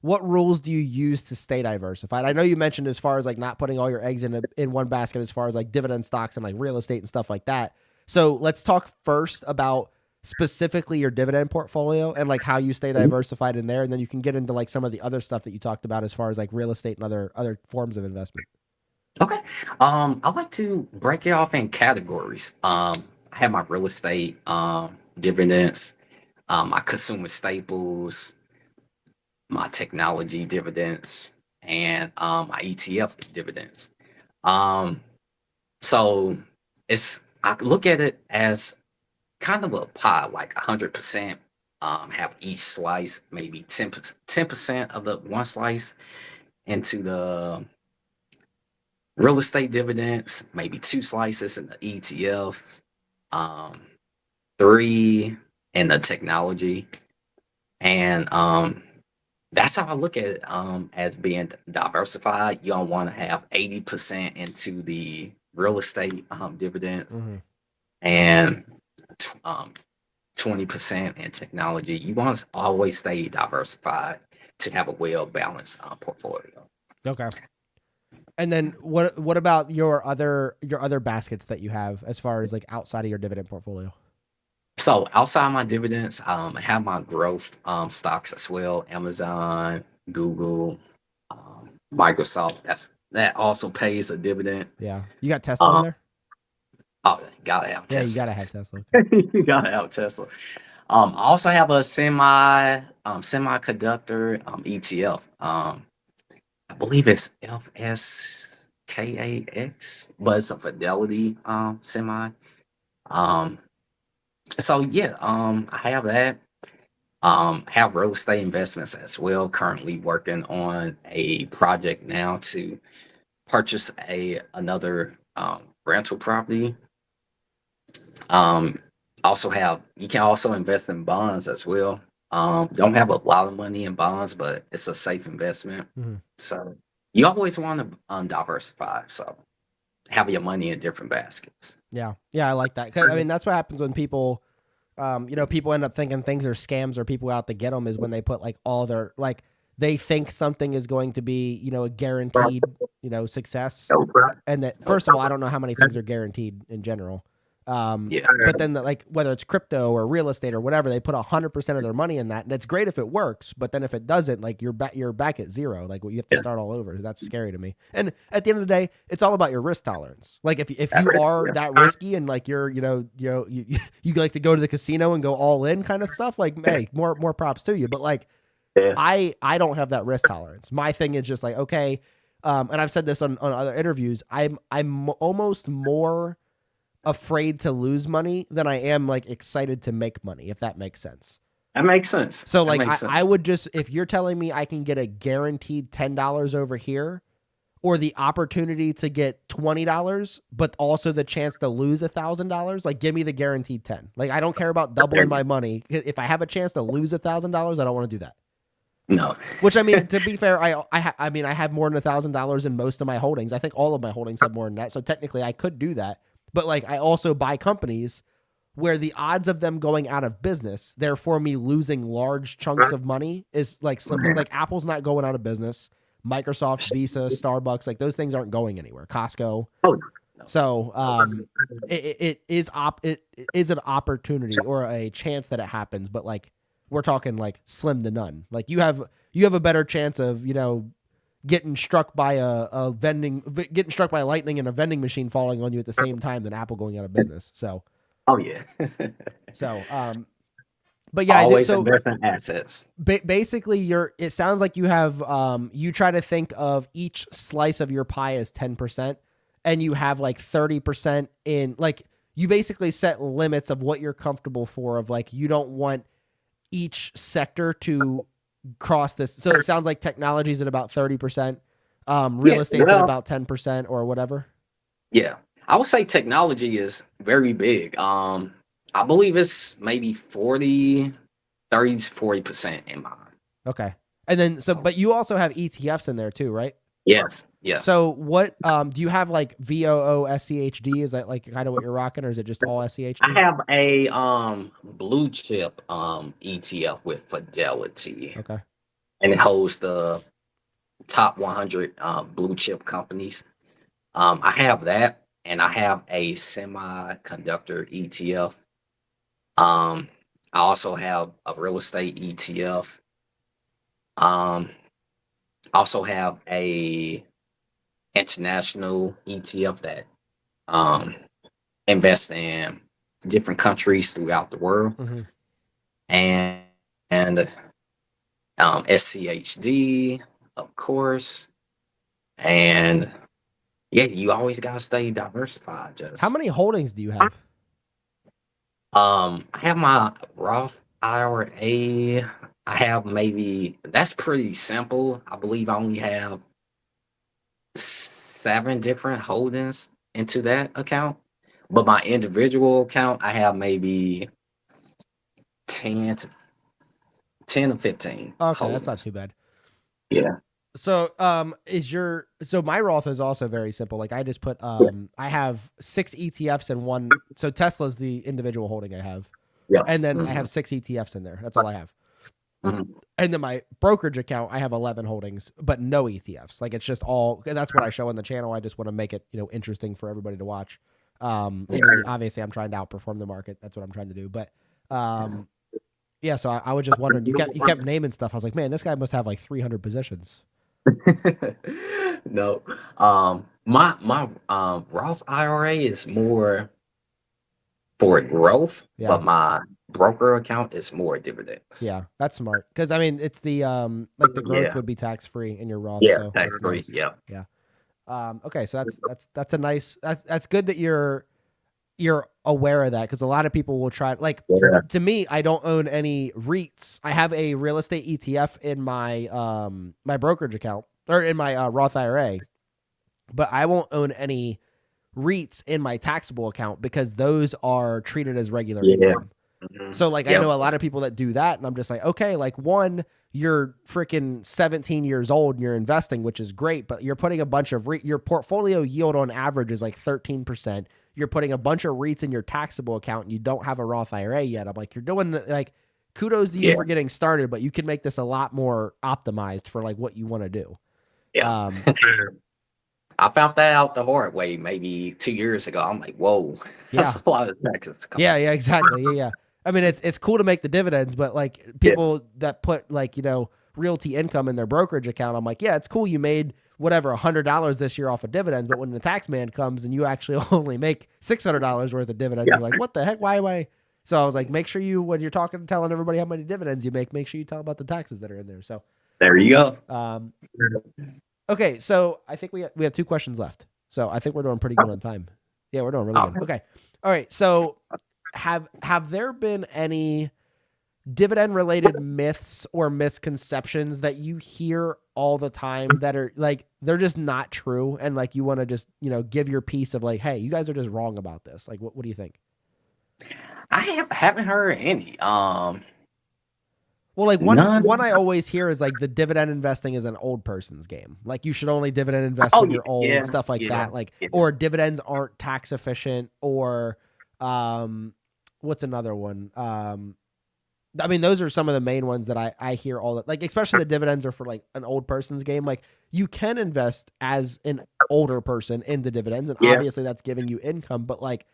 rules do you use to stay diversified? I know you mentioned as far as like not putting all your eggs in one basket, as far as like dividend stocks and like real estate and stuff like that. So let's talk first about specifically your dividend portfolio and like how you stay diversified in there. And then you can get into like some of the other stuff that you talked about as far as like real estate and other forms of investment. Okay. I like to break it off in categories. I have my real estate dividends, my consumer staples, my technology dividends, and my ETF dividends. Um, so I look at it as kind of a pie, like 100%. Have each slice, maybe 10% of the one slice into the real estate dividends, maybe 2 slices in the ETF, 3 in the technology, and that's how I look at it as being diversified. You don't want to have 80% into the real estate dividends and 20% in technology. You want to always stay diversified to have a well-balanced portfolio. Okay. And then what about your other baskets that you have as far as like outside of your dividend portfolio? So outside my dividends, I have my growth stocks as well. Amazon, Google, Microsoft. That also pays a dividend. Yeah. You got Tesla in there? Oh, gotta have Tesla. Yeah, you gotta have Tesla. Okay. You gotta have Tesla. I also have a semiconductor ETF. I believe it's FSKAX, but it's a Fidelity semi. So yeah, I have that. Have real estate investments as well. Currently working on a project now to purchase another rental property. You can also invest in bonds as well. Don't have a lot of money in bonds, but it's a safe investment. So you always want to diversify. So have your money in different baskets. Yeah. Yeah, I like that. 'Cause, I mean, that's what happens when people, people end up thinking things are scams or people out to get them, is when they put like all their, like, they think something is going to be, a guaranteed, success. And that, first of all, I don't know how many things are guaranteed in general. But then like whether it's crypto or real estate or whatever, they put 100% of their money in that, and it's great if it works. But then if it doesn't, like you're back at zero. Like you have to start all over. That's scary to me. And at the end of the day, it's all about your risk tolerance. Like if you are that risky and like you're you like to go to the casino and go all in kind of stuff, like hey, more props to you. But like I don't have that risk tolerance. My thing is just like okay, and I've said this on other interviews. I'm almost more afraid to lose money than I am like excited to make money, if that makes sense. That makes sense. So like I would just, if you're telling me I can get a guaranteed $10 over here, or the opportunity to get $20, but also the chance to lose $1,000, like give me the guaranteed 10. Like I don't care about doubling my money. If I have a chance to lose $1,000, I don't want to do that. No. Which I mean, to be fair, I mean I have more than $1,000 in most of my holdings. I think all of my holdings have more than that. So technically, I could do that. But like I also buy companies where the odds of them going out of business, therefore me losing large chunks of money, is like slim. Like Apple's not going out of business. Microsoft, Visa, Starbucks, like those things aren't going anywhere. Costco. Oh, no. So it is an opportunity or a chance that it happens, but like we're talking like slim to none. Like you have a better chance of getting struck by getting struck by lightning and a vending machine falling on you at the same time than Apple going out of business. So Oh yeah. But yeah, Always invest in assets. Basically, it sounds like you have you try to think of each slice of your pie as 10%, and you have like 30% in, like, you basically set limits of what you're comfortable for, of like you don't want each sector to cross this. So it sounds like technology is at about 30%, real estate's at about 10% or whatever. Yeah, I would say technology is very big. I believe it's maybe 30 to 40% in mine. Okay. And then but you also have ETFs in there too, right? Yes. So what do you have, like VOO SCHD? Is that like kind of what you're rocking, or is it just all SCHD? I have a blue chip ETF with Fidelity. Okay. And it holds the top 100 blue chip companies. I have that, and I have a semiconductor ETF. I also have a real estate ETF. I also have a international ETF that invests in different countries throughout the world, and SCHD, of course, and yeah, you always gotta stay diversified. Just how many holdings do you have? I have my Roth IRA. I have that's pretty simple. I believe I only have 7 different holdings into that account. But my individual account, I have maybe 10 to 15 Okay, holdings. that's not too bad. Yeah. So so my Roth is also very simple. Like I just put I have 6 ETFs and one. So Tesla's the individual holding I have. Yeah. And then I have 6 ETFs in there. That's all I have. Mm-hmm. And then my brokerage account, I have 11 holdings, but no ETFs. Like it's just all, and that's what I show on the channel. I just want to make it, interesting for everybody to watch. And obviously I'm trying to outperform the market. That's what I'm trying to do. But yeah, so I was just wondering, you kept naming stuff. I was like, man, this guy must have like 300 positions. No. My Roth IRA is more for growth, but my broker account is more dividends. Yeah, that's smart. Because I mean, it's the like the growth would be tax free in your Roth. Yeah, so tax free. nice. Yeah. Yeah. Okay, so that's a nice. That's good that you're aware of that, because a lot of people will try. Like to me, I don't own any REITs. I have a real estate ETF in my my brokerage account, or in my Roth IRA, but I won't own any REITs in my taxable account because those are treated as regular income. So like I know a lot of people that do that, and I'm just like, okay, like one, you're freaking 17 years old and you're investing, which is great, but you're putting a bunch of your portfolio yield on average is like 13%. You're putting a bunch of REITs in your taxable account and you don't have a Roth IRA yet. I'm like, you're doing like, kudos to you for getting started, but you can make this a lot more optimized for like what you want to do. Yeah. I found that out the hard way maybe 2 years ago. I'm like, whoa, that's a lot of taxes. Yeah, exactly. Yeah. I mean, it's cool to make the dividends, but like people that put like, realty income in their brokerage account, I'm like, yeah, it's cool. You made whatever, $100 this year off of dividends. But when the tax man comes and you actually only make $600 worth of dividends, you're like, what the heck? Why am I? So I was like, make sure you, when you're telling everybody how many dividends you make sure you tell about the taxes that are in there. So there you go. Okay, so I think we have 2 questions left. So I think we're doing pretty good on time. Yeah, we're doing really good. Okay. All right. So have there been any dividend related myths or misconceptions that you hear all the time that are like, they're just not true. And like, you want to just, give your piece of like, hey, you guys are just wrong about this. Like, what do you think? Haven't heard any. Well, like one None. I always hear is like the dividend investing is an old person's game. Like you should only dividend invest Oh when yeah, you're old, yeah, stuff like yeah, that. Like, yeah. or dividends aren't tax efficient, or um what's another one? I mean, those are some of the main ones that I hear all that, like, especially the dividends are for like an old person's game. Like you can invest as an older person into dividends, and Yeah. obviously that's giving you income, but like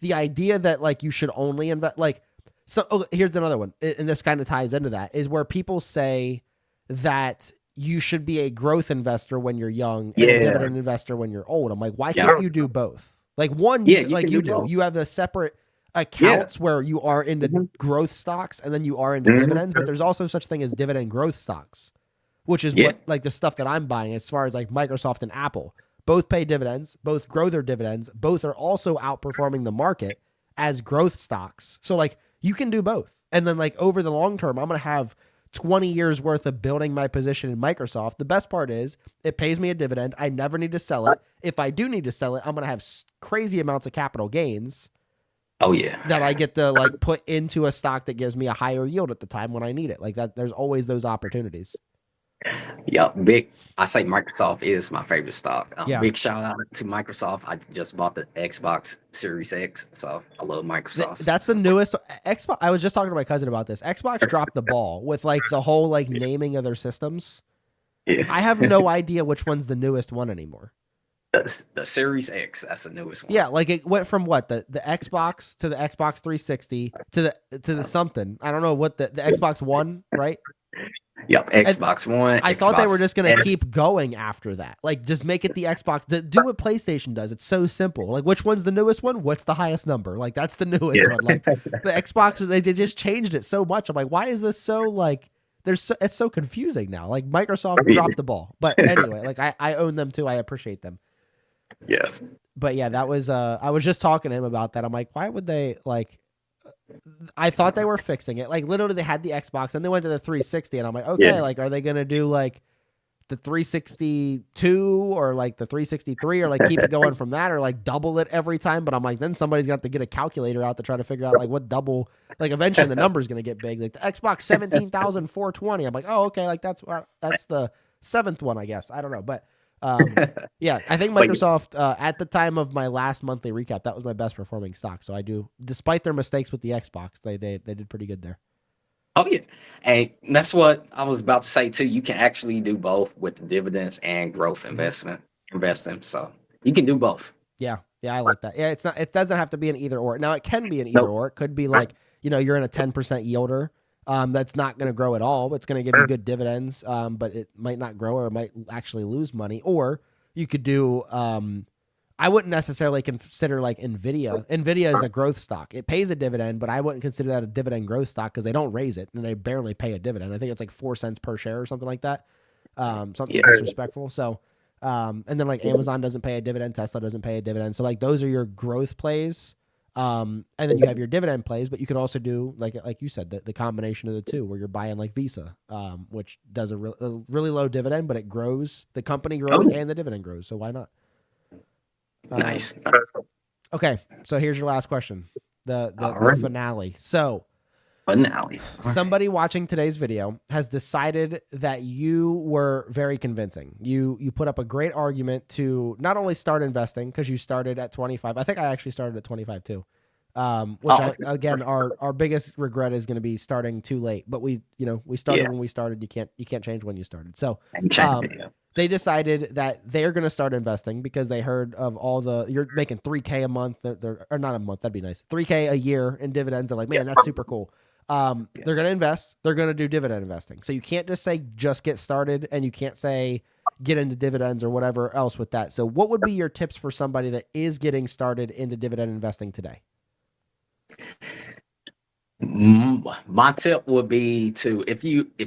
the idea that like you should only invest, like, so here's another one, and this kind of ties into that, is where people say that you should be a growth investor when you're young and a Yeah. dividend investor when you're old. I'm like, why Yeah. can't you do both? Like one, you Yeah, can, you like can you do do, both. you have the separate Yeah. accounts where you are into Mhm. growth stocks and then you are into Mhm. dividends, but there's also such thing as dividend growth stocks, which is Yeah. what like the stuff that I'm buying as far as like Microsoft and Apple. Both pay dividends, both grow their dividends, both are also outperforming the market as growth stocks. So like you can do both. And then like over the long term, I'm going to have 20 years worth of building my position in Microsoft. The best part is it pays me a dividend. I never need to sell it. If I do need to sell it, I'm going to have crazy amounts of capital gains Oh yeah. that I get to like put into a stock that gives me a higher yield at the time when I need it. Like that, there's always those opportunities. Yep. Big. I say Microsoft is my favorite stock. Yeah. Big shout out to Microsoft. I just bought the Xbox Series X, so I love Microsoft. That's the So newest Xbox. I was just talking to my cousin about this. Xbox dropped the ball with like the whole like naming of their systems. yeah. I have no idea which one's the newest one anymore. The Series X. That's the newest one. Yeah, like it went from what the Xbox to the Xbox 360 to the something. I don't know what the Xbox One, right? Yep. And Xbox One, I thought they were Xbox just gonna S. keep going after that. Like just make it the Xbox. Do what PlayStation does. It's so simple. Like which one's the newest one? What's the highest number? Like that's the newest Yeah. one. Like the Xbox, they just changed it so much. I'm like, why is this so like? It's so confusing now. Like Microsoft dropped the ball. But anyway, like I own them too. I appreciate them. Yes. But yeah, that was I was just talking to him about that. I'm like, why would they like? I thought they were fixing it. Like literally, they had the Xbox and they went to the 360, and I'm like, okay, Yeah. like are they gonna do like the 362 or like the 363 or like keep it going from that or like double it every time? But I'm like, then somebody's got to get a calculator out to try to figure out like what double. Like eventually the number's gonna get big. Like the Xbox 17,420. I'm like, oh okay, like that's the seventh one, I guess. I don't know, but yeah, I think But Microsoft at the time of my last monthly recap, that was my best performing stock. So I do, despite their mistakes with the Xbox, they did pretty good there. oh yeah, and that's what I was about to say too. You can actually do both with the dividends and growth investing. So you can do both. Yeah, yeah, I like that. Yeah, it's not. It doesn't have to be an either or. Now it can be an either Nope. or. It could be like you're in a 10% yielder. That's not going to grow at all, but it's going to give you good dividends. But it might not grow or it might actually lose money. Or you could do. I wouldn't necessarily consider like Nvidia. Nvidia is a growth stock. It pays a dividend, but I wouldn't consider that a dividend growth stock because they don't raise it and they barely pay a dividend. I think it's like 4 cents per share or something like that. Something Yeah. disrespectful. So. And then like Amazon doesn't pay a dividend, Tesla doesn't pay a dividend. So like those are your growth plays. And then you have your dividend plays, but you could also do like you said, the combination of the two where you're buying like Visa, which does a really low dividend, but it grows. The company grows Oh, and the dividend grows. So why not? nice. Okay, so here's your last question, All the right. finale. So Finale. All right. somebody watching today's video has decided that you were very convincing. You put up a great argument to not only start investing because you started at 25. I think I actually started at 25 too. Okay. Again, our biggest regret is going to be starting too late. But we started Yeah. when we started. You can't change when you started. So And change it. they decided that they're going to start investing because they heard of all you're making 3K a month, or not a month. That'd be nice. 3K a year in dividends. They're like, man, that's super cool. They're going to invest. They're going to do dividend investing. So you can't just say just get started, and you can't say get into dividends or whatever else with that. So what would be your tips for somebody that is getting started into dividend investing today? My tip would be to if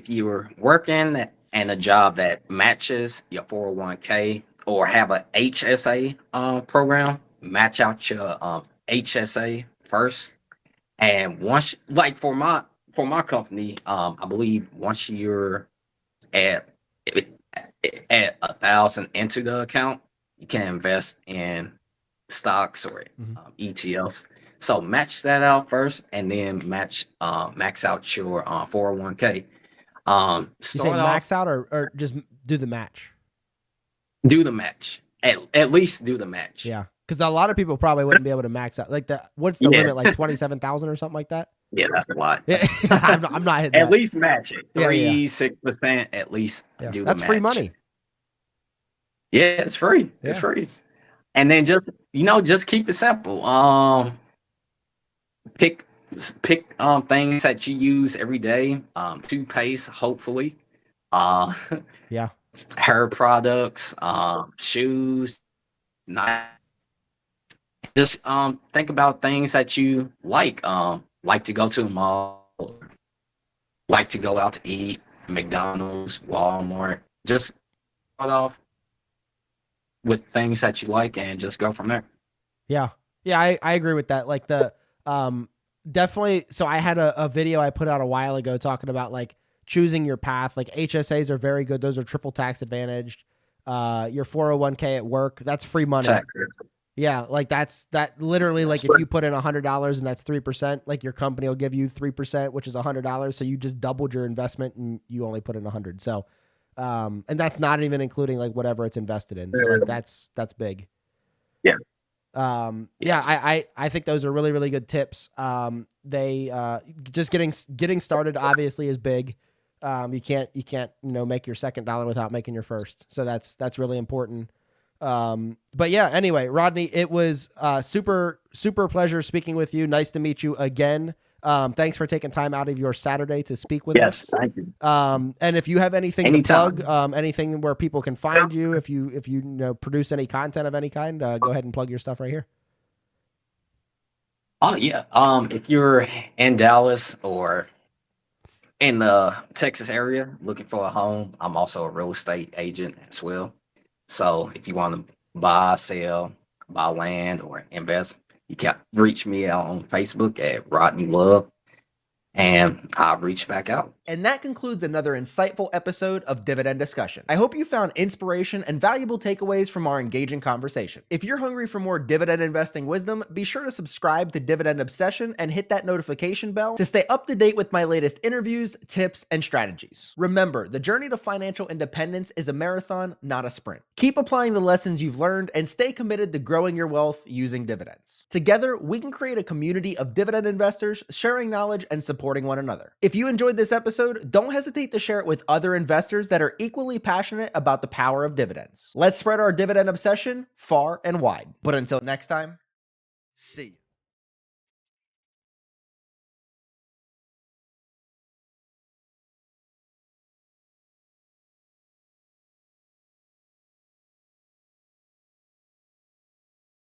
you're working in a job that matches your 401k or have a HSA program, match out your HSA first. And once, like for my company, I believe once you're at add 1,000 into the account, you can invest in stocks or ETFs. So match that out first, and then max out your 401k. You say Start max off, out or just do the match? do the match. At least do the match. Yeah. Because a lot of people probably wouldn't be able to max out. Like what's the Yeah, limit? Like 27,000 or something like that? yeah, that's a lot. Yeah. I'm not hitting At that. least match it. Yeah, yeah, 6%. At least yeah. do the That's free match. money. Yeah, it's free. It's Yeah. free. And then just keep it simple. Pick things that you use every day. Toothpaste, hopefully. Uh, Yeah. hair products, shoes. Not just think about things that you like to go to the mall, like to go out to eat, McDonald's, Walmart. Just start off with things that you like and just go from there. Yeah. Yeah, I agree with that. Like definitely. So I had a video I put out a while ago talking about like choosing your path. Like HSAs are very good. Those are triple tax advantaged. Your 401k at work, that's free money. Factor. Yeah, like that literally, like if you put in $100 and that's 3%, like your company will give you 3%, which is $100. So you just doubled your investment and you only put in 100. So, and that's not even including like whatever it's invested in. So like that's big. Yeah. Yeah, I think those are really, really good tips. They just getting started obviously is big. You can't make your second dollar without making your first. So that's really important. But yeah, anyway, Rodney, it was super pleasure speaking with you. Nice to meet you again. Thanks for taking time out of your Saturday to speak with us. Yes, thank you. And if you have anything Anytime. to plug, anything where people can find you, if you produce any content of any kind, go ahead and plug your stuff right here. Oh yeah. If you're in Dallas or in the Texas area looking for a home, I'm also a real estate agent as well. So if you want to buy land, or invest, you can reach me out on Facebook at Rodney Love, and I'll reach back out. And that concludes another insightful episode of Dividend Discussion. I hope you found inspiration and valuable takeaways from our engaging conversation. If you're hungry for more dividend investing wisdom, be sure to subscribe to Dividend Obsession and hit that notification bell to stay up to date with my latest interviews, tips, and strategies. Remember, the journey to financial independence is a marathon, not a sprint. Keep applying the lessons you've learned and stay committed to growing your wealth using dividends. Together, we can create a community of dividend investors sharing knowledge and supporting one another. If you enjoyed this episode, don't hesitate to share it with other investors that are equally passionate about the power of dividends. Let's spread our dividend obsession far and wide. But until next time, see you.